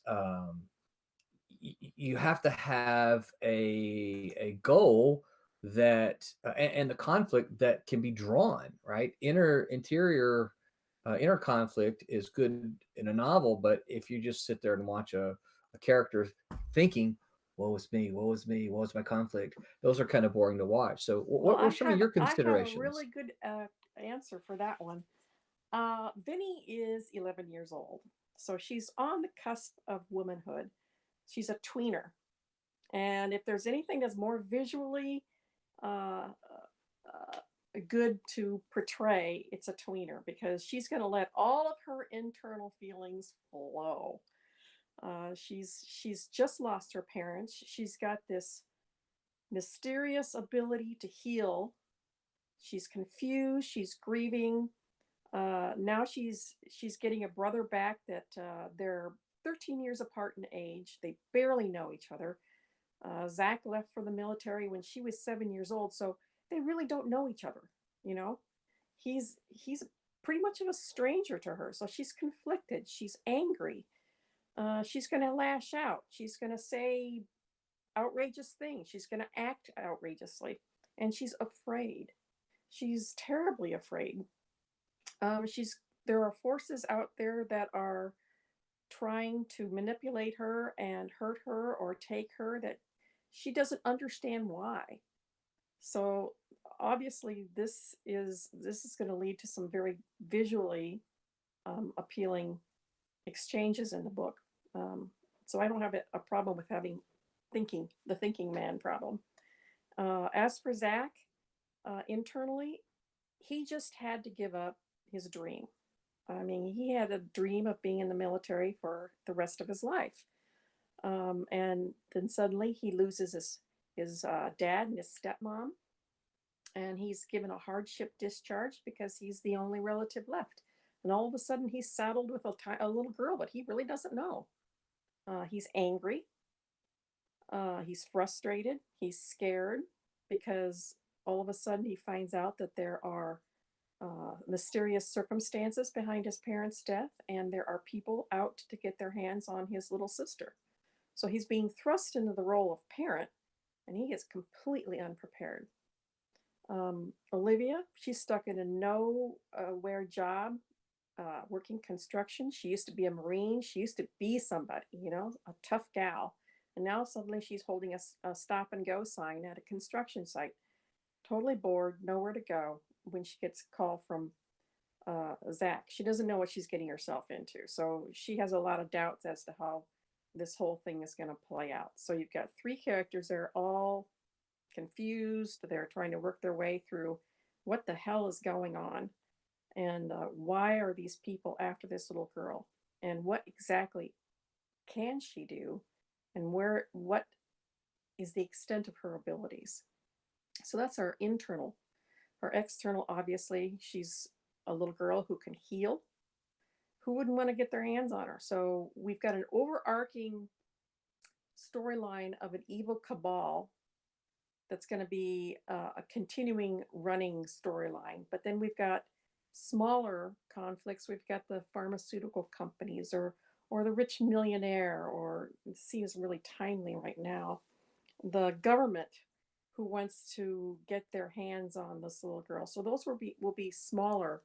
you have to have a goal that and the conflict that can be drawn, right? Inner conflict is good in a novel, but if you just sit there and watch a character thinking, woe is me, woe is me, woe is my conflict, those are kind of boring to watch. So what were some of your considerations? I have a really good answer for that one. Vinny is 11 years old, so she's on the cusp of womanhood. She's a tweener, and if there's anything that's more visually good to portray, it's a tweener, because she's going to let all of her internal feelings flow. She's just lost her parents. She's got this mysterious ability to heal. She's confused. She's grieving. Now she's getting a brother back that they're 13 years apart in age. They barely know each other. Zach left for the military when she was 7 years old, so they really don't know each other. He's pretty much of a stranger to her, so she's conflicted. She's angry. She's going to lash out. She's going to say outrageous things. She's going to act outrageously, and she's afraid. She's terribly afraid. There are forces out there that are trying to manipulate her and hurt her or take her, that she doesn't understand why. So obviously this is going to lead to some very visually appealing exchanges in the book. So I don't have a problem with having the thinking man problem. As for Zach, internally, he just had to give up his dream. I mean, he had a dream of being in the military for the rest of his life. And then suddenly he loses his dad and his stepmom. And he's given a hardship discharge because he's the only relative left. And all of a sudden he's saddled with a little girl, but he really doesn't know. He's angry. He's frustrated. He's scared because all of a sudden he finds out that there are mysterious circumstances behind his parents' death, and there are people out to get their hands on his little sister. So he's being thrust into the role of parent, and he is completely unprepared. Olivia, she's stuck in a nowhere job, working construction. She used to be a Marine. She used to be somebody, a tough gal. And now suddenly she's holding a stop and go sign at a construction site. Totally bored, nowhere to go, when she gets a call from Zach. She doesn't know what she's getting herself into. So she has a lot of doubts as to how this whole thing is going to play out. So you've got three characters. They're all confused. They're trying to work their way through what the hell is going on, and why are these people after this little girl, and what exactly can she do, and what is the extent of her abilities. So that's our internal. Her external, obviously, she's a little girl who can heal. Who wouldn't want to get their hands on her? So we've got an overarching storyline of an evil cabal that's going to be a continuing running storyline. But then we've got smaller conflicts. We've got the pharmaceutical companies or the rich millionaire, or it seems really timely right now, the government who wants to get their hands on this little girl. So those will be smaller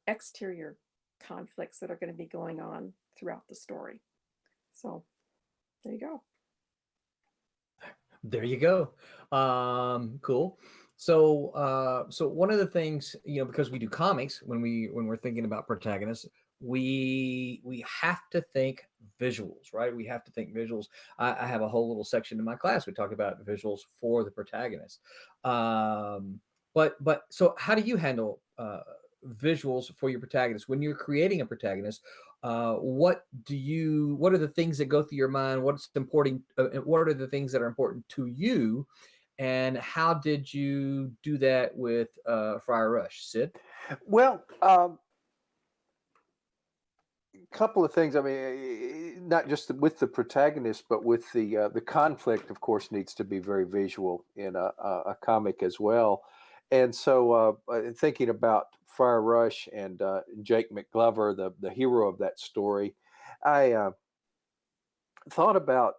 exterior conflicts that are going to be going on throughout the story. So there you go. There you go. Cool. So one of the things, because we do comics, when we're thinking about protagonists, we have to think visuals, right? We have to think visuals. I have a whole little section in my class. We talk about visuals for the protagonist. But so how do you handle visuals for your protagonist when you're creating a protagonist? What are the things that go through your mind? What's important? What are the things that are important to you? And how did you do that with Friar Rush, Sid? Well, couple of things. I mean, not just with the protagonist, but with the conflict, of course, needs to be very visual in a comic as well. And so, thinking about Friar Rush and Jake McGlover, the hero of that story, I thought about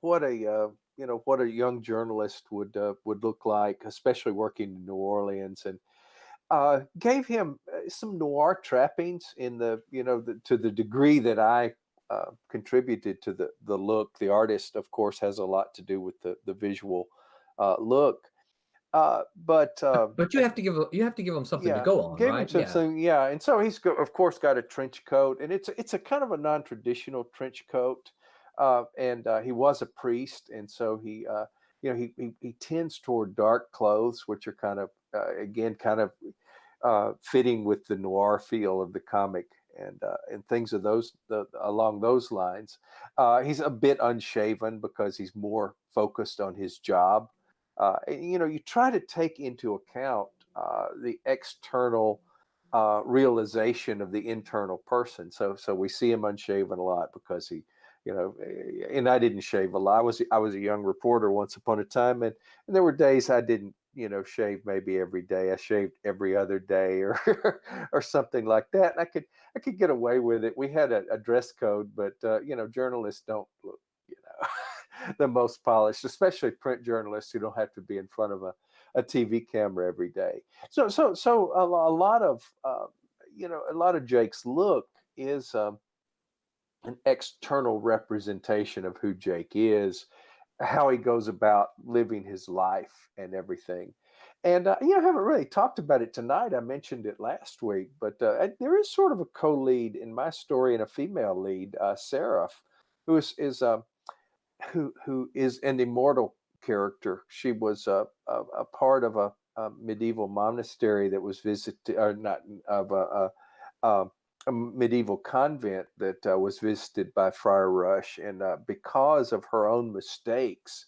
what a what a young journalist would look like, especially working in New Orleans, and gave him some noir trappings in to the degree that I contributed to the look. The artist, of course, has a lot to do with the visual look. But you have to give them something to yeah, go on, gave right? him something, yeah. And so he's of course got a trench coat, and it's a kind of a non-traditional trench coat. And he was a priest, and so he tends toward dark clothes, which are kind of again kind of fitting with the noir feel of the comic, and things of along those lines. He's a bit unshaven because he's more focused on his job. You try to take into account the external realization of the internal person. So we see him unshaven a lot because he, and I didn't shave a lot. I was a young reporter once upon a time, and there were days I didn't, shave maybe every day. I shaved every other day or or something like that. And I could get away with it. We had a dress code, but journalists don't look, the most polished, especially print journalists who don't have to be in front of a TV camera every day. So a lot of a lot of Jake's look is an external representation of who Jake is, how he goes about living his life and everything. And I haven't really talked about it tonight. I mentioned it last week, but there is sort of a co-lead in my story and a female lead, Seraph, who is an immortal character. She was a part of a medieval monastery that was visited, or not of a medieval convent that was visited by Friar Rush, and because of her own mistakes,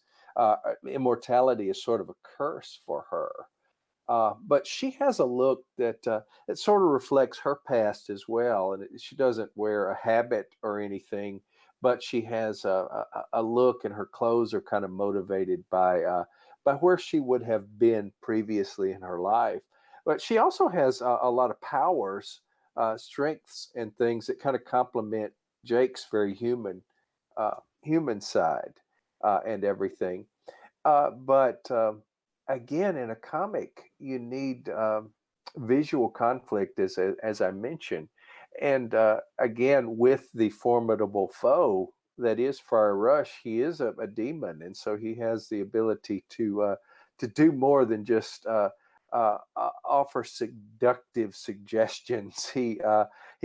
immortality is sort of a curse for her. But she has a look that sort of reflects her past as well, and she doesn't wear a habit or anything, but she has a look, and her clothes are kind of motivated by where she would have been previously in her life. But she also has a lot of powers, strengths, and things that kind of complement Jake's very human side and everything. But again, in a comic, you need visual conflict, as I mentioned. And again, with the formidable foe that is Friar Rush, he is a demon, and so he has the ability to do more than just offer seductive suggestions. He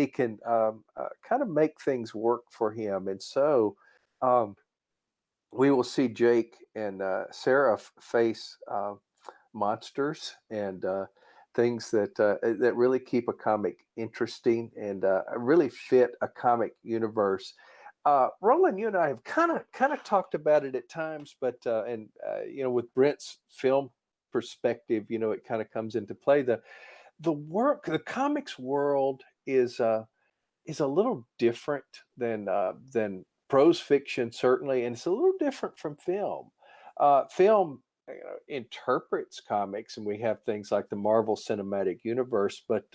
can kind of make things work for him, and so we will see Jake and Seraph face monsters and things that really keep a comic interesting and really fit a comic universe. Roland, you and I have kind of talked about it at times, but with Brent's film perspective, it kind of comes into play. The comics world is a little different than prose fiction, certainly, and it's a little different from film. Film interprets comics, and we have things like the Marvel Cinematic Universe, but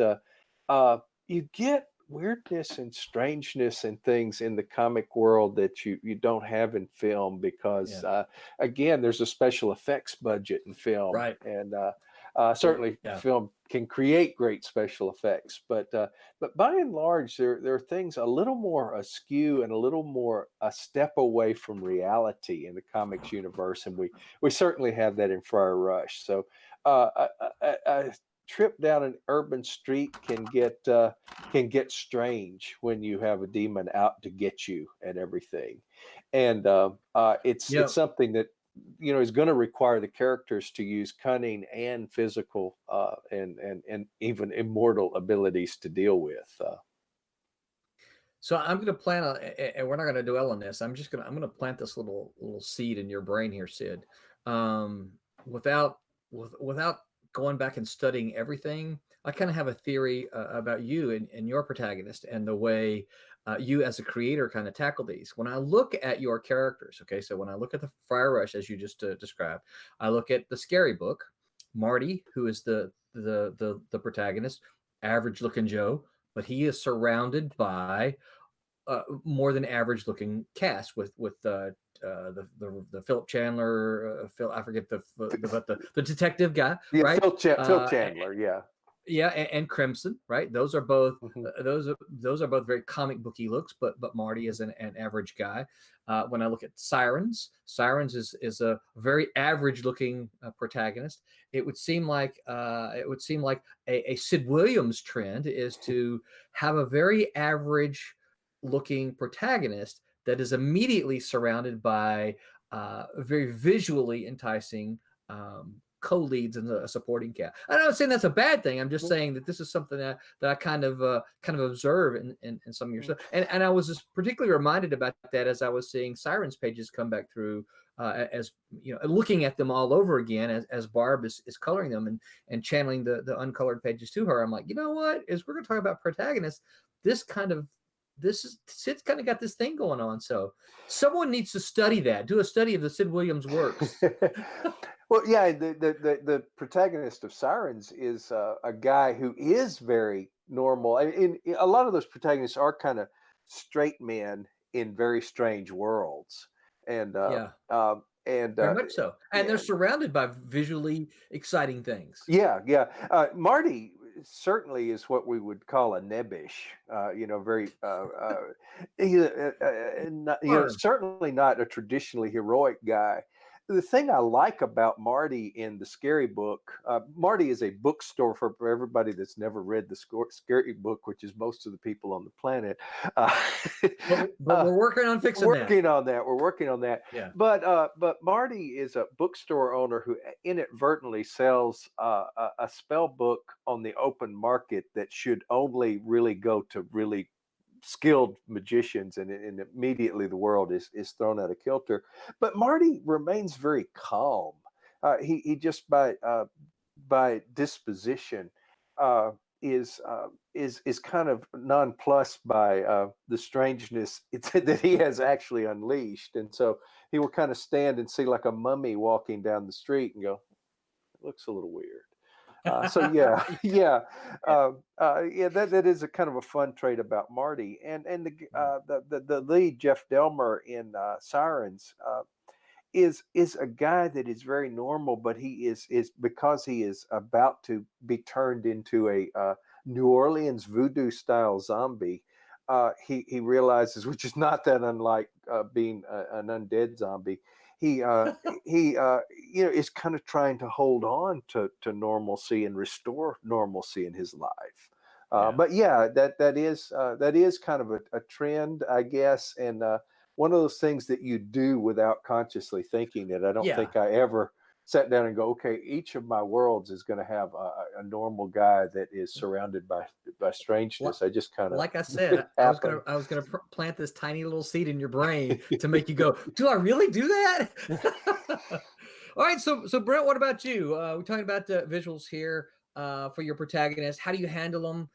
you get weirdness and strangeness and things in the comic world that you don't have in film because again, there's a special effects budget in film, right? And certainly film can create great special effects, but by and large there are things a little more askew and a little more a step away from reality in the comics universe, and we certainly have that in Friar Rush. So trip down an urban street can get strange when you have a demon out to get you and everything, and it's something that is going to require the characters to use cunning and physical and even immortal abilities to deal with. So I'm going to plant and we're not going to dwell on this. I'm going to plant this little seed in your brain here, Sid. Without going back and studying everything, I kind of have a theory about you and your protagonist and the way you as a creator kind of tackle these. When I look at your characters, okay, so when I look at the Fire Rush, as you just described, I look at the Scary Book, Marty, who is the protagonist, average looking Joe, but he is surrounded by more than average looking cast with the Philip Chandler, I forget the detective guy, yeah, right? Phil Chandler, yeah, and Crimson, right? Those are both those are both very comic booky looks, but Marty is an average guy. When I look at Sirens is a very average looking protagonist. It would seem like a Sid Williams trend is to have a very average looking protagonist that is immediately surrounded by very visually enticing co-leads and a supporting cast. I'm not saying that's a bad thing. I'm just saying that this is something that I kind of observe in some of your stuff. And I was just particularly reminded about that as I was seeing Sirens pages come back through, as looking at them all over again as Barb is coloring them and channeling the uncolored pages to her. I'm like, you know what? As we're going to talk about protagonists, Sid's kind of got this thing going on. So someone needs to study that. Do a study of the Sid Williams works. Well, yeah, the protagonist of Sirens is a guy who is very normal. I mean, a lot of those protagonists are kind of straight men in very strange worlds, and very much so. And they're surrounded by visually exciting things. Yeah. Marty certainly is what we would call a nebbish, very, certainly not a traditionally heroic guy. The thing I like about Marty in the Scary Book, Marty is a bookstore for everybody that's never read the Scary Book, which is most of the people on the planet. But we're working on fixing that. We're working on that. Yeah. But Marty is a bookstore owner who inadvertently sells a spell book on the open market that should only really go to really skilled magicians, and immediately the world is thrown out of kilter. But Marty remains very calm. He just by disposition is kind of nonplussed by the strangeness that he has actually unleashed, and so he will kind of stand and see like a mummy walking down the street and go, "It looks a little weird." That is a kind of a fun trait about Marty, and the lead Jeff Delmer in Sirens is a guy that is very normal, but he is because he is about to be turned into a New Orleans voodoo style zombie. He realizes, which is not that unlike being an undead zombie. He is kind of trying to hold on to normalcy and restore normalcy in his life. But that is kind of a trend, I guess, and one of those things that you do without consciously thinking it. I don't think I ever sat down and go, okay, each of my worlds is going to have a normal guy that is surrounded by strangeness. I just kind of, like I said, I was gonna plant this tiny little seed in your brain to make you go, do I really do that? All right, so Brent, what about you? We're talking about the visuals here for your protagonist. How do you handle them?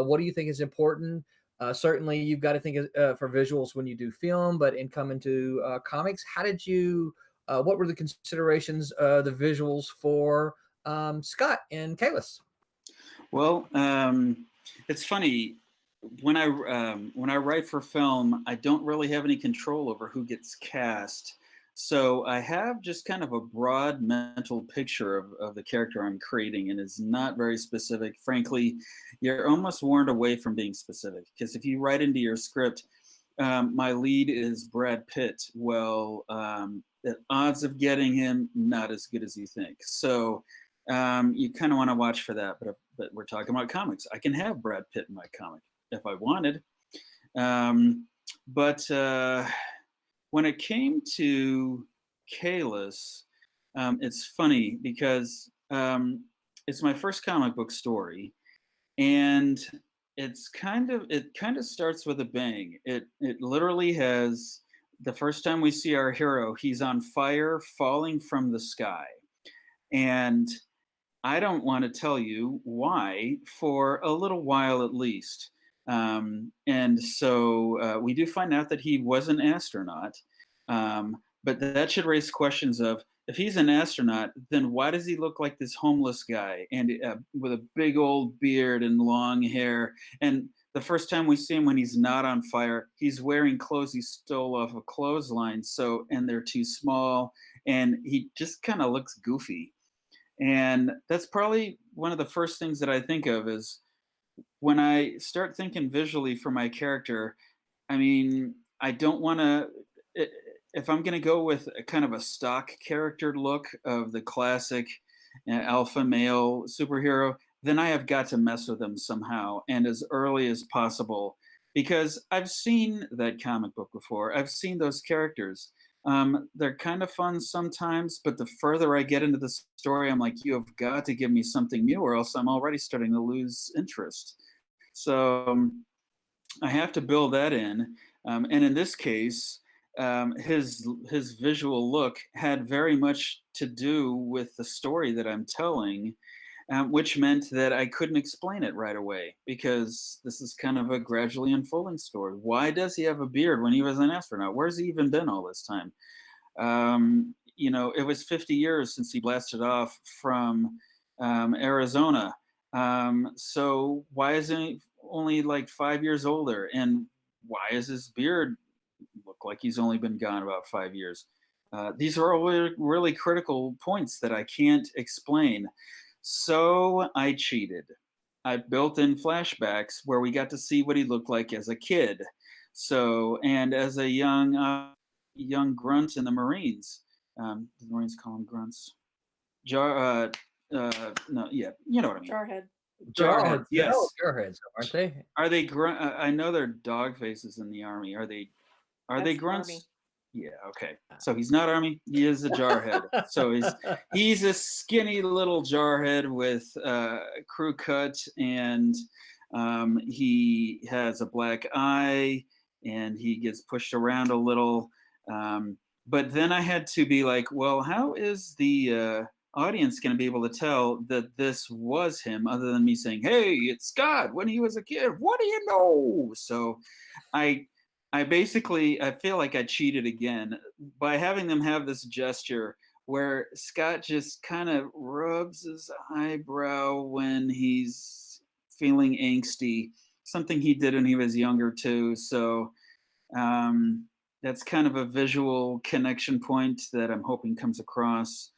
What do you think is important? Certainly, you've got to think for visuals when you do film, but in coming to comics, how did you? What were the considerations, the visuals for Scott and Kayless? Well, it's funny when I write for film, I don't really have any control over who gets cast. So I have just kind of a broad mental picture of the character I'm creating, and it's not very specific. Frankly, you're almost warned away from being specific, because if you write into your script, my lead is Brad Pitt. Well, the odds of getting him, not as good as you think. So you kind of want to watch for that. But we're talking about comics. I can have Brad Pitt in my comic if I wanted. But when it came to Kayless, it's funny because it's my first comic book story, and it kind of starts with a bang. It literally has, the first time we see our hero, he's on fire, falling from the sky, and I don't want to tell you why for a little while at least. And so we do find out that he was an astronaut, but that should raise questions of, if he's an astronaut, then why does he look like this homeless guy and with a big old beard and long hair? And the first time we see him when he's not on fire, he's wearing clothes he stole off a clothesline. So, and they're too small, and he just kind of looks goofy. And that's probably one of the first things that I think of is when I start thinking visually for my character. I mean, I don't want to, if I'm going to go with a kind of a stock character look of the classic alpha male superhero, then I have got to mess with them somehow, and as early as possible, because I've seen that comic book before. I've seen those characters. They're kind of fun sometimes, but the further I get into the story, I'm like, you have got to give me something new, or else I'm already starting to lose interest. So I have to build that in. And in this case, his visual look had very much to do with the story that I'm telling, which meant that I couldn't explain it right away, because this is kind of a gradually unfolding story. Why does he have a beard when he was an astronaut? Where's he even been all this time? You know, it was 50 years since he blasted off from Arizona. So why is he only like 5 years older? And why is his beard look like he's only been gone about 5 years? These are all really critical points that I can't explain. So I cheated. I built in flashbacks where we got to see what he looked like as a kid. So, and as a young grunt in the Marines. The Marines call them grunts. No, yeah, you know what I mean. Jarhead. Jarheads, yes. Jarheads, aren't they? Are they grunt? I know they're dog faces in the Army. Are they That's grunts? Army. Yeah, okay. So he's not Army. He is a jarhead. So he's a skinny little jarhead with crew cut, and he has a black eye, and he gets pushed around a little. But then I had to be like, well, how is the audience going to be able to tell that this was him, other than me saying, hey, it's Scott when he was a kid? What do you know? So I basically, I feel like I cheated again by having them have this gesture where Scott just kind of rubs his eyebrow when he's feeling angsty, something he did when he was younger too. So that's kind of a visual connection point that I'm hoping comes across.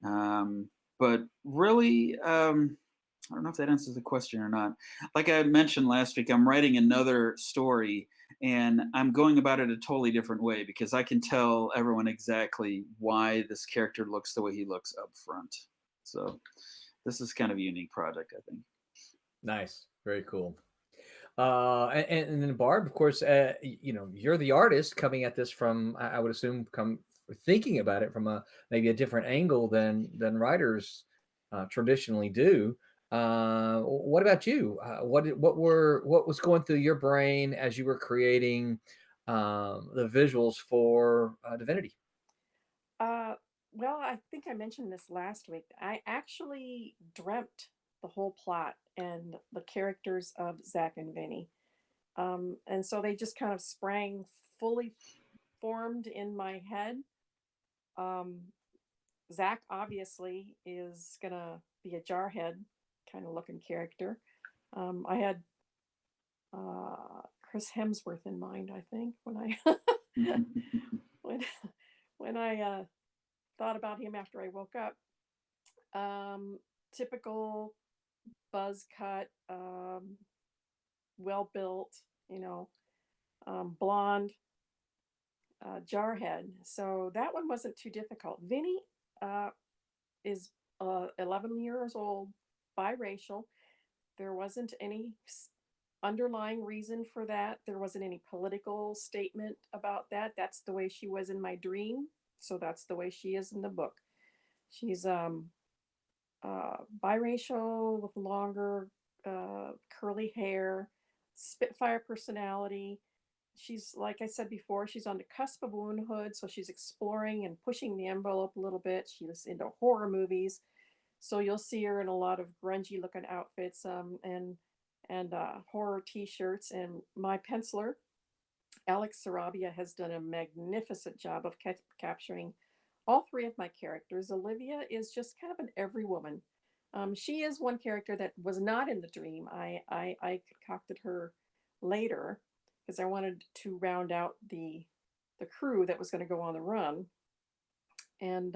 But really, I don't know if that answers the question or not. Like I mentioned last week, I'm writing another story, and I'm going about it a totally different way, because I can tell everyone exactly why this character looks the way he looks up front. So this is kind of a unique project, I think. Nice, very cool. And then Barb, of course, you know, you're the artist coming at this from, I would assume, thinking about it from maybe a different angle than writers traditionally do. What about you? What was going through your brain as you were creating the visuals for Divinity? Well, I think I mentioned this last week. I actually dreamt the whole plot and the characters of Zach and Vinny. And so they just kind of sprang fully formed in my head. Zach obviously is going to be a jarhead kind of looking character. I had Chris Hemsworth in mind, I think, when I when I thought about him after I woke up. Typical buzz cut, well built, you know, blonde, jarhead. So that one wasn't too difficult. Vinny is 11 years old, biracial. There wasn't any underlying reason for that. There wasn't any political statement about that. That's the way she was in my dream. So that's the way she is in the book. She's biracial with longer curly hair, spitfire personality. She's, like I said before, she's on the cusp of womanhood. So she's exploring and pushing the envelope a little bit. She was into horror movies. So you'll see her in a lot of grungy looking outfits and horror t-shirts. And my penciler, Alex Sarabia, has done a magnificent job of capturing all three of my characters. Olivia is just kind of an every woman. She is one character that was not in the dream. I concocted her later because I wanted to round out the crew that was going to go on the run. And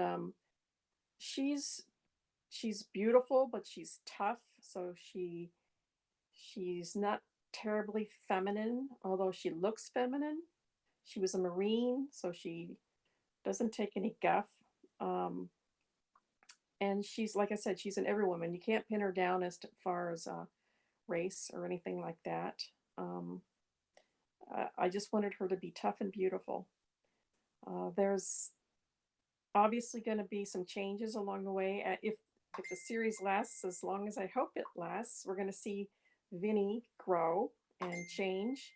she's beautiful, but she's tough. So she's not terribly feminine, although she looks feminine. She was a Marine, so she doesn't take any guff. And she's, like I said, she's an every woman. You can't pin her down as far as race or anything like that. I just wanted her to be tough and beautiful. There's obviously going to be some changes along the way. If the series lasts as long as I hope it lasts, we're going to see Vinny grow and change.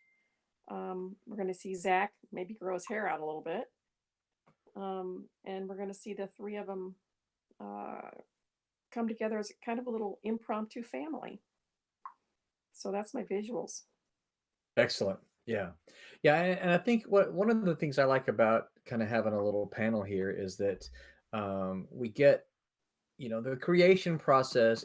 We're going to see Zach maybe grow his hair out a little bit. And we're going to see the three of them come together as kind of a little impromptu family. So that's my visuals. Excellent. Yeah. And I think one of the things I like about kind of having a little panel here is that we get, the creation process.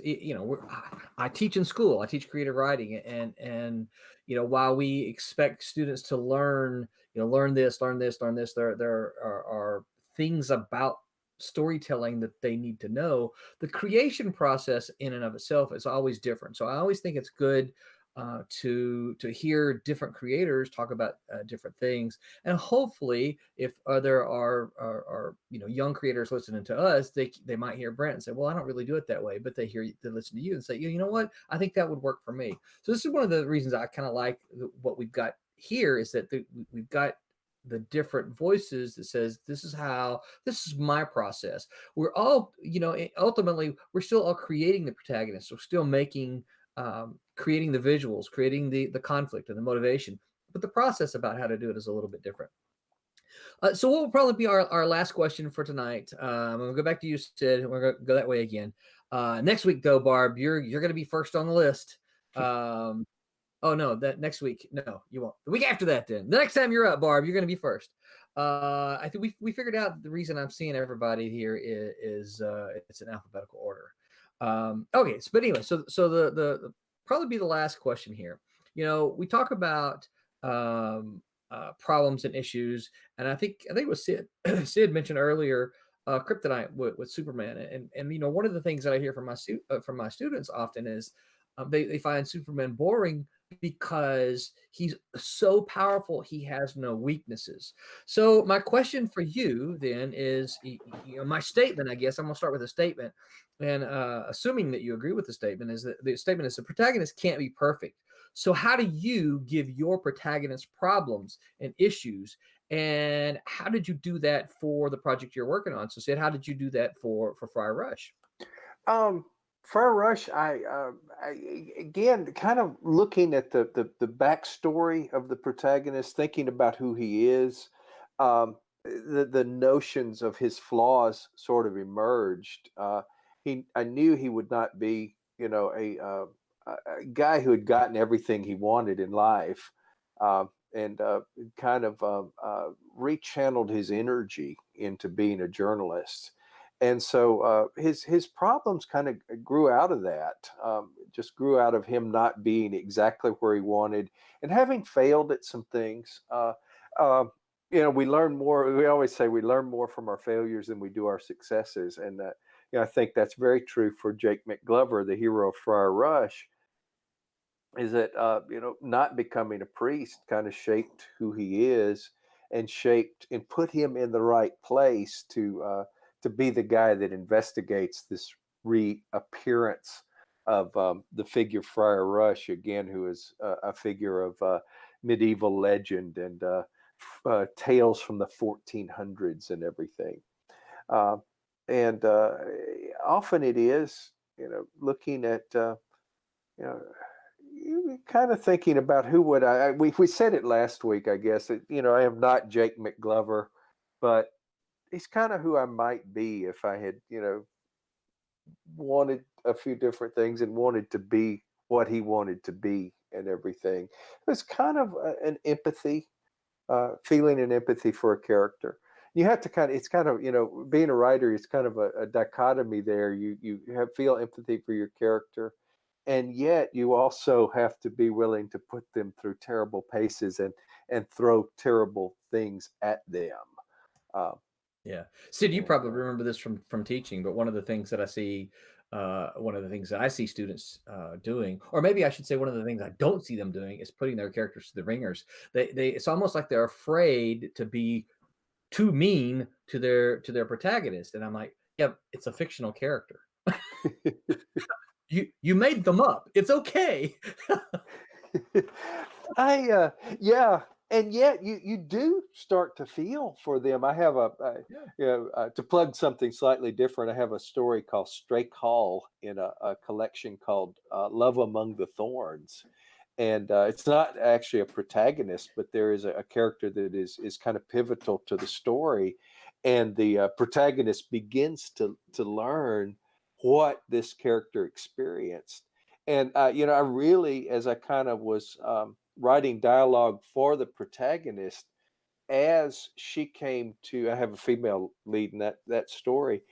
I teach in school. I teach creative writing, and while we expect students to learn this, there are things about storytelling that they need to know. The creation process in and of itself is always different. So I always think it's good to hear different creators talk about different things, and hopefully, if there are young creators listening to us, they might hear Brent and say, "Well, I don't really do it that way," but they listen to you and say, "You know what? I think that would work for me." So this is one of the reasons I kind of like what we've got here is that we've got the different voices that says this is my process. We're all ultimately we're still all creating the protagonist. We're still making. Creating the visuals, creating the conflict and the motivation, but the process about how to do it is a little bit different. So what will probably be our last question for tonight? I'm gonna go back to you, Sid, and we're gonna go that way again. Next week, though, Barb, you're gonna be first on the list. Oh no, that next week, no, you won't. The week after that, then the next time you're up, Barb, you're gonna be first. I think we figured out the reason I'm seeing everybody here is it's in alphabetical order. Okay, but anyway, so the probably be the last question here. We talk about problems and issues, and I think it was Sid mentioned earlier kryptonite with Superman, and one of the things that I hear from my students often is they find Superman boring because he's so powerful he has no weaknesses. So my question for you then is, my statement, I guess I'm gonna start with a statement, and assuming that you agree with the statement, is that the statement is the protagonist can't be perfect. So how do you give your protagonist problems and issues, and how did you do that for the project you're working on? So Sid, how did you do that for Friar Rush? Friar Rush, I again kind of looking at the backstory of the protagonist, thinking about who he is. The notions of his flaws sort of emerged. I knew he would not be, a guy who had gotten everything he wanted in life, and kind of rechanneled his energy into being a journalist. And so his problems kind of grew out of that, just grew out of him not being exactly where he wanted and having failed at some things. We learn more. We always say we learn more from our failures than we do our successes. And I think that's very true for Jake McGlover, the hero of Friar Rush, is that, not becoming a priest kind of shaped who he is and shaped and put him in the right place to be the guy that investigates this reappearance of the figure Friar Rush again, who is a figure of medieval legend and tales from the 1400s and everything. And often it is, looking at, kind of thinking about who would we said it last week, I guess. I am not Jake McGlover, but he's kind of who I might be if I had, wanted a few different things and wanted to be what he wanted to be and everything. It's kind of an empathy, feeling and empathy for a character. You have to it's kind of, being a writer, it's kind of a dichotomy there. You feel empathy for your character, and yet you also have to be willing to put them through terrible paces and throw terrible things at them. Yeah. Sid, you probably remember this from teaching, but one of the things that I see students doing, or maybe I should say one of the things I don't see them doing, is putting their characters to the ringers. It's almost like they're afraid to be too mean to their protagonist. And I'm like, yeah, it's a fictional character. You made them up. It's okay. Yeah. And yet you do start to feel for them. I have to plug something slightly different. I have a story called Stray Call in a collection called Love Among the Thorns. And it's not actually a protagonist, but there is a character that is kind of pivotal to the story. And the protagonist begins to learn what this character experienced. And, I really, as I kind of was writing dialogue for the protagonist, as she came to, I have a female lead in that story,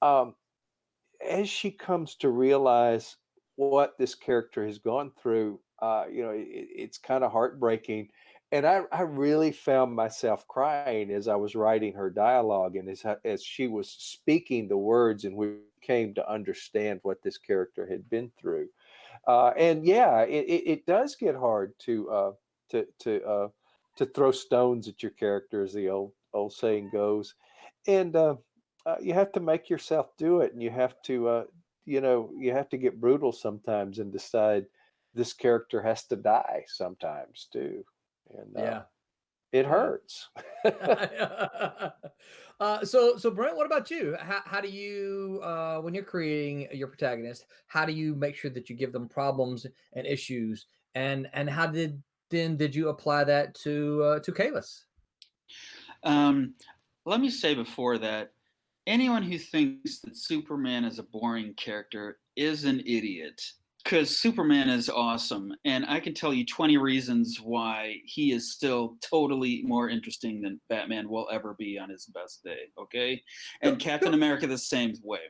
as she comes to realize what this character has gone through, it's kind of heartbreaking. And I really found myself crying as I was writing her dialogue, and as she was speaking the words, and we came to understand what this character had been through. And yeah, it does get hard to throw stones at your character, as the old saying goes, and you have to make yourself do it, and you have to get brutal sometimes and decide this character has to die sometimes too, and it hurts. So Brent, what about you? How do you, when you're creating your protagonist, how do you make sure that you give them problems and issues, and how did you apply that to Kayless? Let me say before that, anyone who thinks that Superman is a boring character is an idiot. Because Superman is awesome, and I can tell you 20 reasons why he is still totally more interesting than Batman will ever be on his best day, okay? And Captain America the same way.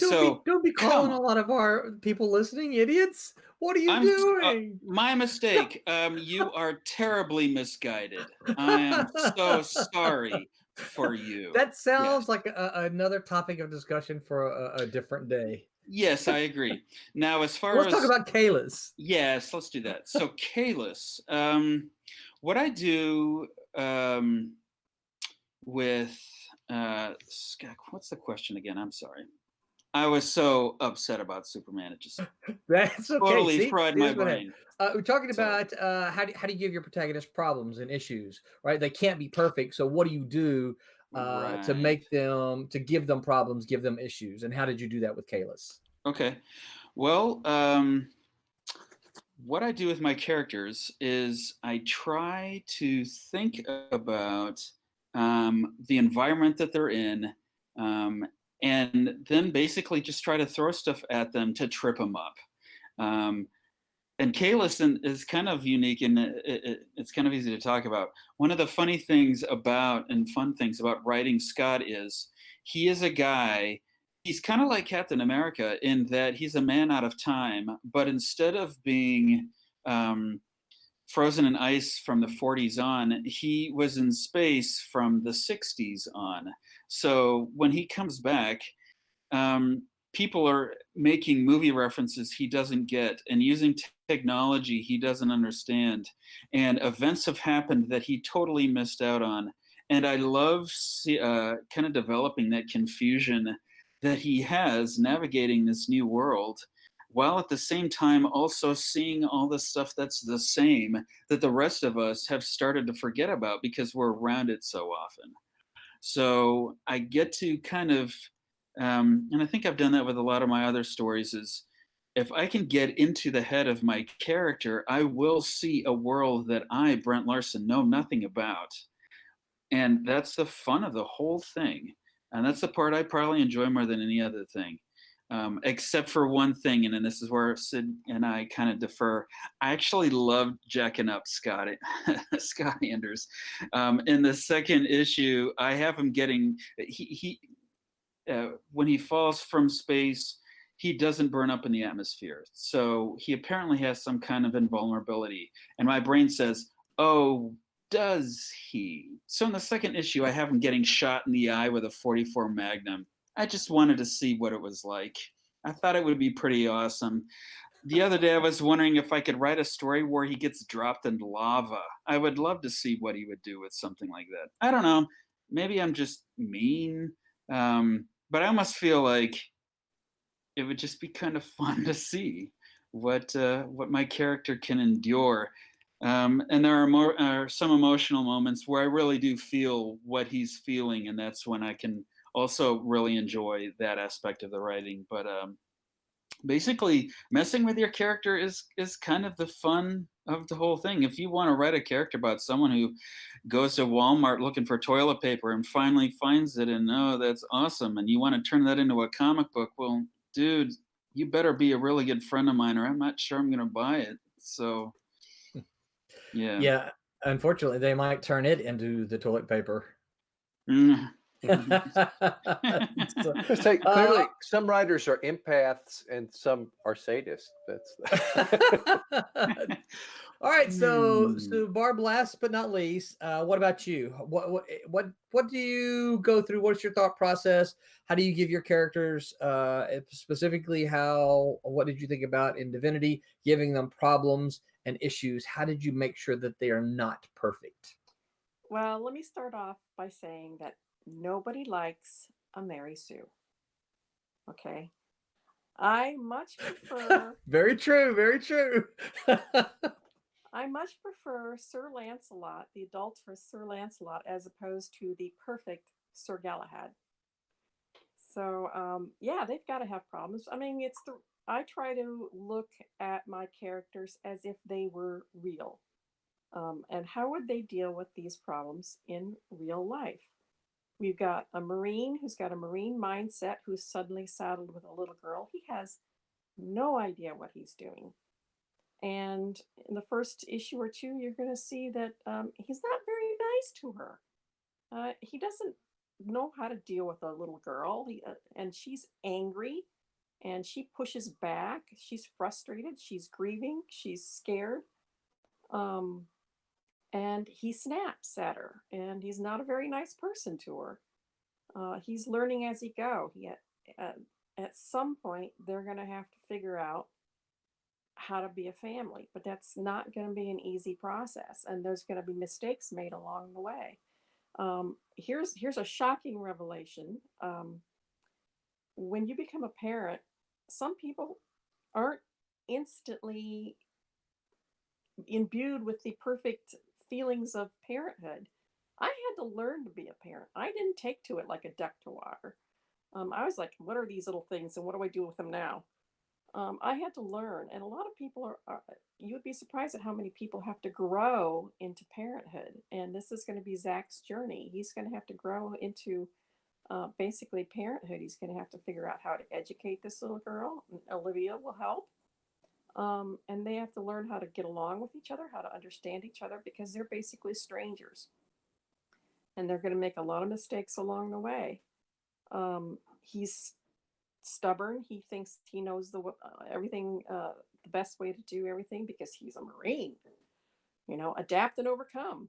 Don't be calling a lot of our people listening idiots. What are you doing? My mistake. You are terribly misguided. I am so sorry for you. That sounds like another topic of discussion for a different day. Yes, I agree. Now, as far let's as talk about Kayless. Yes, let's do that. So Kayless, what I do with Scott, what's the question again? I'm sorry. I was so upset about Superman. It just That's okay. totally fried my brain. We're talking about how do you give your protagonist problems and issues, right? They can't be perfect. So what do you do to make them, to give them problems, give them issues? And how did you do that with Kayless? Okay. Well, what I do with my characters is I try to think about the environment that they're in, and then basically just try to throw stuff at them to trip them up. And Kayless is kind of unique, and it's kind of easy to talk about. One of the funny things about, and fun things about writing Scott is he is a guy, he's kind of like Captain America in that he's a man out of time, but instead of being frozen in ice from the 40s on, he was in space from the 60s on. So when he comes back, people are making movie references he doesn't get and using technology he doesn't understand. And events have happened that he totally missed out on. And I love kind of developing that confusion that he has navigating this new world, while at the same time also seeing all the stuff that's the same that the rest of us have started to forget about because we're around it so often. So I get to kind of, and I think I've done that with a lot of my other stories, is if I can get into the head of my character, I will see a world that I, Brent Larson, know nothing about. And that's the fun of the whole thing. And that's the part I probably enjoy more than any other thing. Except for one thing, and then this is where Sid and I kind of defer. I actually loved jacking up Scott Anders. In the second issue, I have him getting when he falls from space, he doesn't burn up in the atmosphere. So he apparently has some kind of invulnerability. And my brain says, "Oh, does he?" So in the second issue, I have him getting shot in the eye with a .44 Magnum. I just wanted to see what it was like. I thought it would be pretty awesome. The other day, I was wondering if I could write a story where he gets dropped in lava. I would love to see what he would do with something like that. I don't know. Maybe I'm just mean. But I almost feel like it would just be kind of fun to see what my character can endure. And there are some emotional moments where I really do feel what he's feeling, and that's when I can also really enjoy that aspect of the writing. But basically, messing with your character is kind of the fun of the whole thing. If you want to write a character about someone who goes to Walmart looking for toilet paper and finally finds it, and oh, that's awesome, and you want to turn that into a comic book, well, dude, you better be a really good friend of mine, or I'm not sure I'm going to buy it. So, yeah. Yeah. Unfortunately, they might turn it into the toilet paper. Clearly, some writers are empaths and some are sadists. That's all right. So Barb, last but not least, what about you? What do you go through? What's your thought process? How do you give your characters, specifically what did you think about in Divinity, giving them problems and issues? How did you make sure that they are not perfect? Well, let me start off by saying that nobody likes a Mary Sue. Okay. I much prefer. Very true. Very true. I much prefer Sir Lancelot, the adulterous Sir Lancelot, as opposed to the perfect Sir Galahad. So, yeah, they've got to have problems. I mean, I try to look at my characters as if they were real. And how would they deal with these problems in real life? We've got a Marine who's got a Marine mindset who's suddenly saddled with a little girl. He has no idea what he's doing. And in the first issue or two, you're going to see that he's not very nice to her. He doesn't know how to deal with a little girl. And she's angry and she pushes back. She's frustrated. She's grieving. She's scared. And he snaps at her, and he's not a very nice person to her. He's learning as he goes. At some point, they're going to have to figure out how to be a family, but that's not going to be an easy process, and there's going to be mistakes made along the way. Here's a shocking revelation. When you become a parent, some people aren't instantly imbued with the perfect feelings of parenthood. I had to learn to be a parent. I didn't take to it like a duck to water. I was like, what are these little things and what do I do with them now? I had to learn. And a lot of people you would be surprised at how many people have to grow into parenthood. And this is going to be Zach's journey. He's going to have to grow into basically parenthood. He's going to have to figure out how to educate this little girl. Olivia will help. And they have to learn how to get along with each other, how to understand each other, because they're basically strangers. And they're going to make a lot of mistakes along the way. He's stubborn. He thinks he knows everything, the best way to do everything because he's a Marine. Adapt and overcome.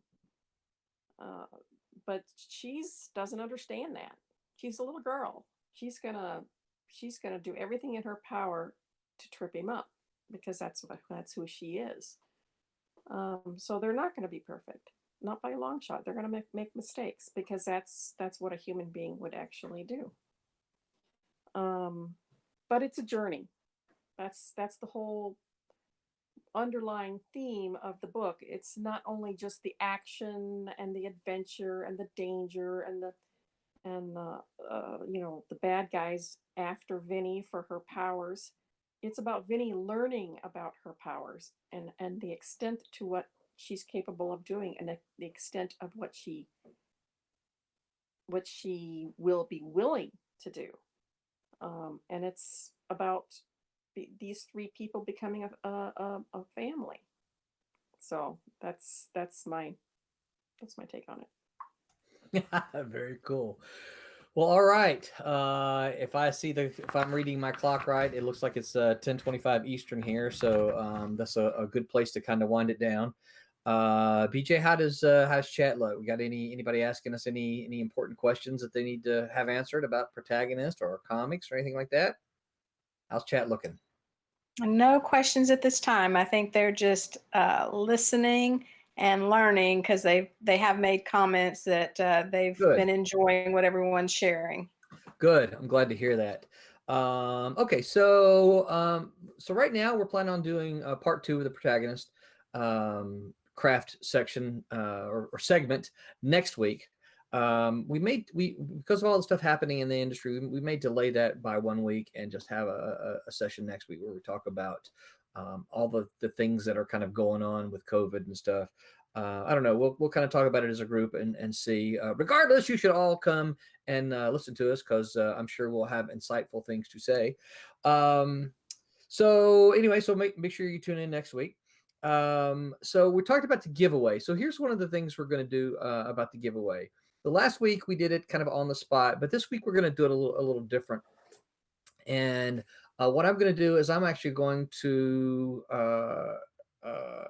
But she doesn't understand that. She's a little girl. She's gonna do everything in her power to trip him up, because that's who she is. So they're not going to be perfect, not by a long shot. They're going to make mistakes, because that's what a human being would actually do. But it's a journey. That's the whole underlying theme of the book. It's not only just the action and the adventure and the danger and the bad guys after Vinny for her powers. It's about Vinny learning about her powers and the extent to what she's capable of doing, and the extent of what she will be willing to do. And it's about these three people becoming a family. So that's my take on it. Very cool. Well, all right. If I'm reading my clock right, it looks like it's 10:25 Eastern here. So that's a good place to kind of wind it down. BJ, how's chat look? We got anybody asking us any important questions that they need to have answered about Protagonist or comics or anything like that? How's chat looking? No questions at this time. I think they're just listening and learning, because they have made comments that they've been enjoying what everyone's sharing. Good. I'm glad to hear that. Okay, so right now we're planning on doing part 2 of the Protagonist craft section or segment next week. Because of all the stuff happening in the industry, we may delay that by 1 week and just have a session next week where we talk about all the things that are kind of going on with COVID and stuff. I don't know. We'll kind of talk about it as a group and see. Regardless, you should all come and listen to us, because I'm sure we'll have insightful things to say. So anyway, so make sure you tune in next week. So we talked about the giveaway. So here's one of the things we're going to do about the giveaway. The last week we did it kind of on the spot, but this week we're going to do it a little different. And what I'm going to do is I'm actually going to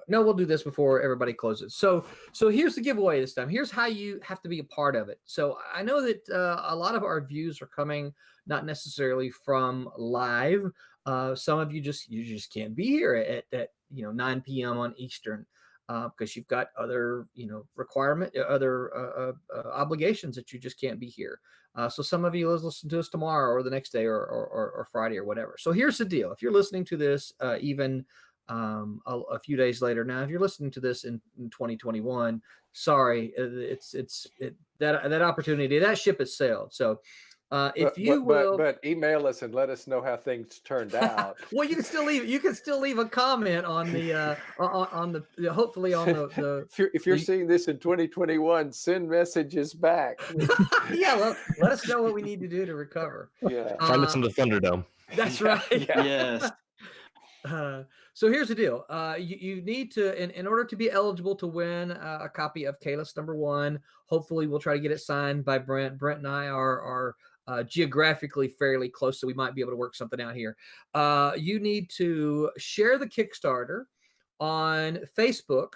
no, we'll do this before everybody closes. So here's the giveaway this time. Here's how you have to be a part of it. So I know that a lot of our views are coming not necessarily from live. Some of you just can't be here at 9 p.m. on Eastern. Because you've got other, obligations that you just can't be here. So some of you listen to us tomorrow or the next day or Friday or whatever. So here's the deal. If you're listening to this even a few days later, now if you're listening to this in 2021, sorry, that opportunity, that ship has sailed. So if you will, but email us and let us know how things turned out. Well, you can still leave a comment on the hopefully on the if you're seeing this in 2021, send messages back. Yeah, well, let us know what we need to do to recover. Yeah, find us in the Thunderdome. That's right. Yes. So here's the deal. You need to, in order to be eligible to win a copy of Kayless #1, hopefully we'll try to get it signed by Brent. Brent and I are geographically fairly close, so we might be able to work something out here. You need to share the Kickstarter on Facebook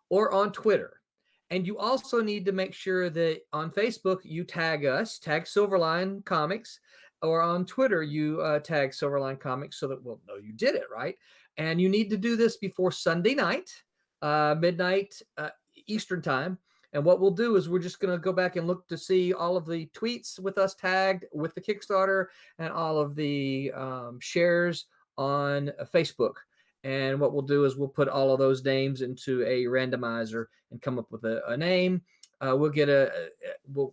or on Twitter. And you also need to make sure that on Facebook you tag us, tag SilverlineComics, or on Twitter you tag SilverlineComics so that we'll know you did it, right? And you need to do this before Sunday night, midnight Eastern time. And what we'll do is we're just going to go back and look to see all of the tweets with us tagged with the Kickstarter and all of the shares on Facebook. And what we'll do is we'll put all of those names into a randomizer and come up with a name. We'll get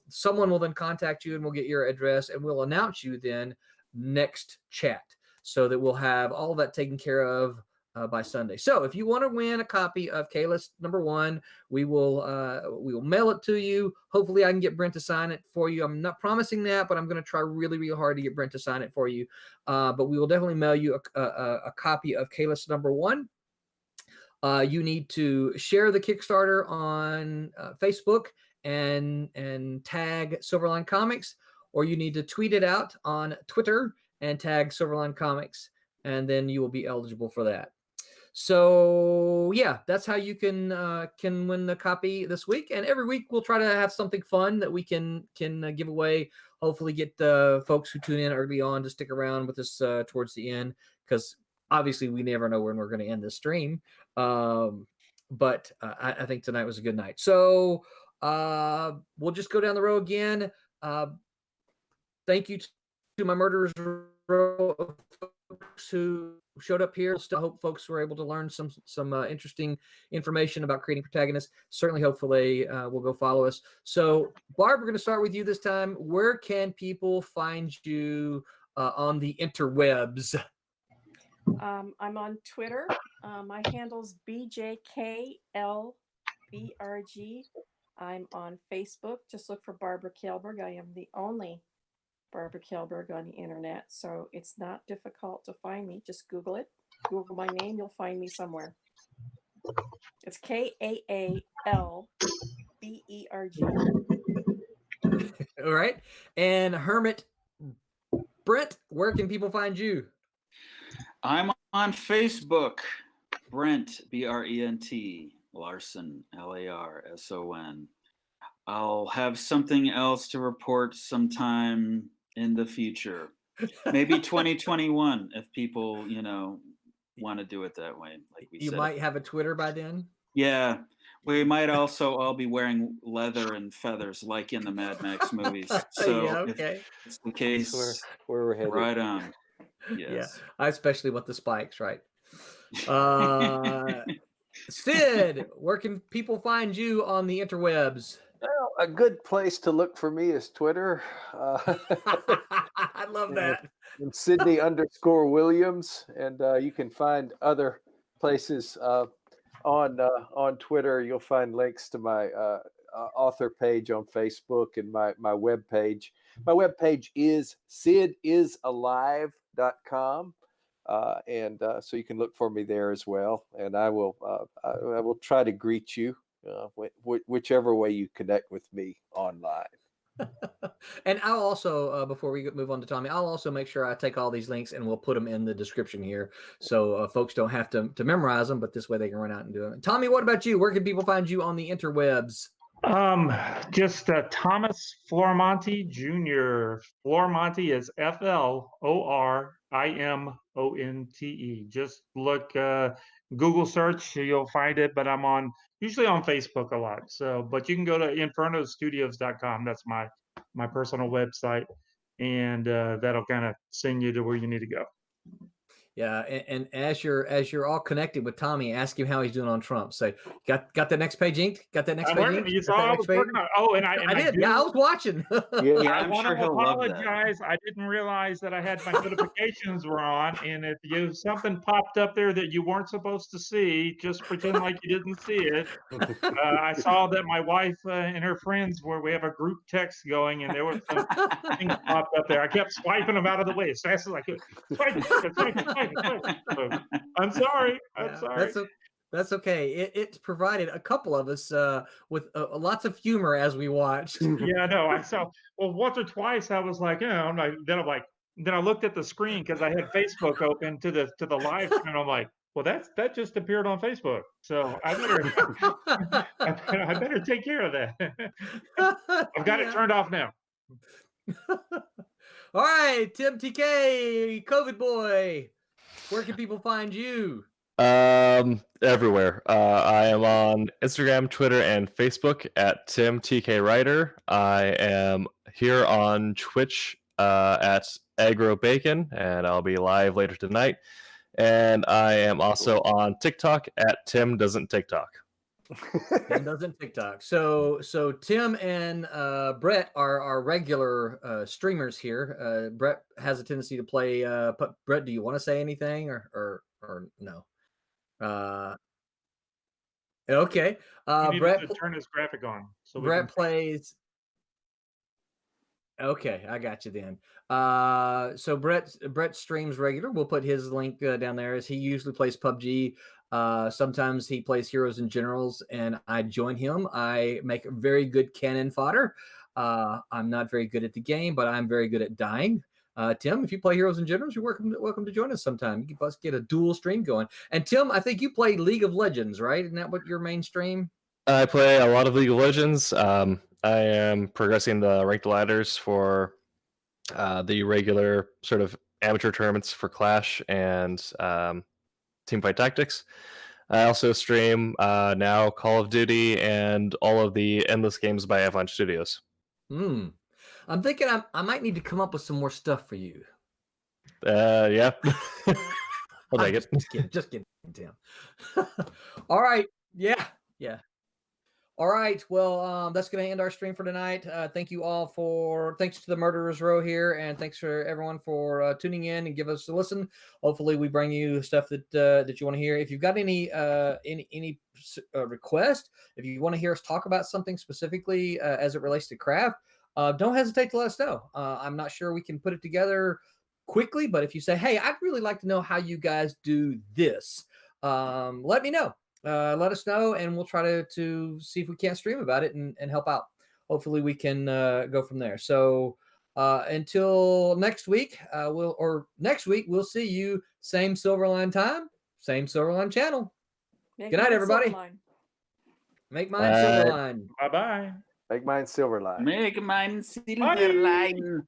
someone will then contact you and we'll get your address and we'll announce you then next chat, so that we'll have all that taken care of by Sunday. So if you want to win a copy of Kayless #1, we will mail it to you. Hopefully I can get Brent to sign it for you. I'm not promising that, but I'm going to try really, really hard to get Brent to sign it for you. But we will definitely mail you a copy of Kayless #1. You need to share the Kickstarter on Facebook and tag SilverlineComics, or you need to tweet it out on Twitter and tag SilverlineComics, and then you will be eligible for that. So yeah, that's how you can win the copy this week. And every week we'll try to have something fun that we can give away. Hopefully get the folks who tune in early on to stick around with us towards the end, because obviously we never know when we're going to end this stream. But I think tonight was a good night. So we'll just go down the road again. Thank you to my murderers row of folks who showed up here. Still hope folks were able to learn some interesting information about creating protagonists. Certainly, hopefully, will go follow us. So, Barb, we're going to start with you this time. Where can people find you on the interwebs? I'm on Twitter. My handle's BJKLBRG. I'm on Facebook. Just look for Barbara Kaalberg. I am the only Barbara Kaalberg on the internet, so it's not difficult to find me. Just Google it. Google my name, you'll find me somewhere. It's KAALBERG. All right. And Hermit Brent, where can people find you? I'm on Facebook. Brent, Brent, Larson, Larson. I'll have something else to report sometime in the future. Maybe 2021 if people, want to do it that way. Like we said. You might have a Twitter by then? Yeah. We might also all be wearing leather and feathers like in the Mad Max movies. So yeah, okay. If it's the case, where we're headed. Right on. Yes. Yeah, I especially want the spikes, right? Sid, where can people find you on the interwebs? Well, a good place to look for me is Twitter. I love that. And Sidney_Williams, and you can find other places on Twitter. You'll find links to my author page on Facebook and my web page. My web page is sidisalive.com. And so you can look for me there as well. And I will try to greet you whichever way you connect with me online. And I'll also, before we move on to Tommy, I'll also make sure I take all these links and we'll put them in the description here. So folks don't have to memorize them, but this way they can run out and do it. Tommy, what about you? Where can people find you on the interwebs? Just Thomas Florimonte Jr. Florimonte is FLORIMONTE. Just look, Google search, you'll find it. But I'm usually on Facebook a lot. So, but you can go to infernostudios.com. That's my personal website, and that'll kind of send you to where you need to go. Yeah, and as you're all connected with Tommy, ask him how he's doing on Trump. Say, got that next page inked? Got that next page inked? You saw I was working on. Oh, and I did. Yeah, I was watching. I want to apologize. I didn't realize that I had my notifications were on, and if something popped up there that you weren't supposed to see, just pretend like you didn't see it. I saw that my wife and her friends we have a group text going, and there were some things popped up there. I kept swiping them out of the way as fast as I could. Swipe. I'm sorry. That's okay. It's provided a couple of us with lots of humor as we watched. Yeah, no, I saw. Well, once or twice I was like, then I looked at the screen because I had Facebook open to the live, and I'm like, well, that just appeared on Facebook, so I better take care of that. I've got it turned off now. All right, Tim TK, COVID boy, where can people find you? Everywhere. I am on Instagram, Twitter, and Facebook at Tim TK Writer. I am here on Twitch at Aggrobacon, and I'll be live later tonight. And I am also on TikTok at Tim Doesn't TikTok. Tim doesn't TikTok. So Tim and Brett are regular streamers here. Brett has a tendency to play. Brett, do you want to say anything or no? Okay. Brett to turn his graphic on. So Brett plays. Okay, I got you then. So Brett streams regular. We'll put his link down there as he usually plays PUBG. Sometimes he plays Heroes and Generals, and I join him. I make very good cannon fodder. I'm not very good at the game, but I'm very good at dying. Tim, if you play Heroes and Generals, you're welcome to join us sometime. You can get a dual stream going. And Tim, I think you play League of Legends, right? Isn't that what your main stream? I play a lot of League of Legends. I am progressing the ranked ladders for the regular sort of amateur tournaments for Clash and Teamfight Tactics. I also stream now Call of Duty and all of the endless games by Avalanche Studios. I'm thinking I might need to come up with some more stuff for you. Yeah. I'll take it. Just kidding, Tim. All right. Yeah. All right. Well, that's going to end our stream for tonight. Thanks to the Murderers Row here, and thanks for everyone for tuning in and give us a listen. Hopefully, we bring you stuff that you want to hear. If you've got any request, if you want to hear us talk about something specifically as it relates to craft, don't hesitate to let us know. I'm not sure we can put it together quickly, but if you say, "Hey, I'd really like to know how you guys do this," let me know. Let us know, and we'll try to see if we can't stream about it and help out. Hopefully, we can go from there. So until next week, we'll see you same Silverline time, same Silverline channel. Good night, everybody. Silverline. Make mine Silverline. Bye-bye. Make mine Silverline. Make mine Silverline.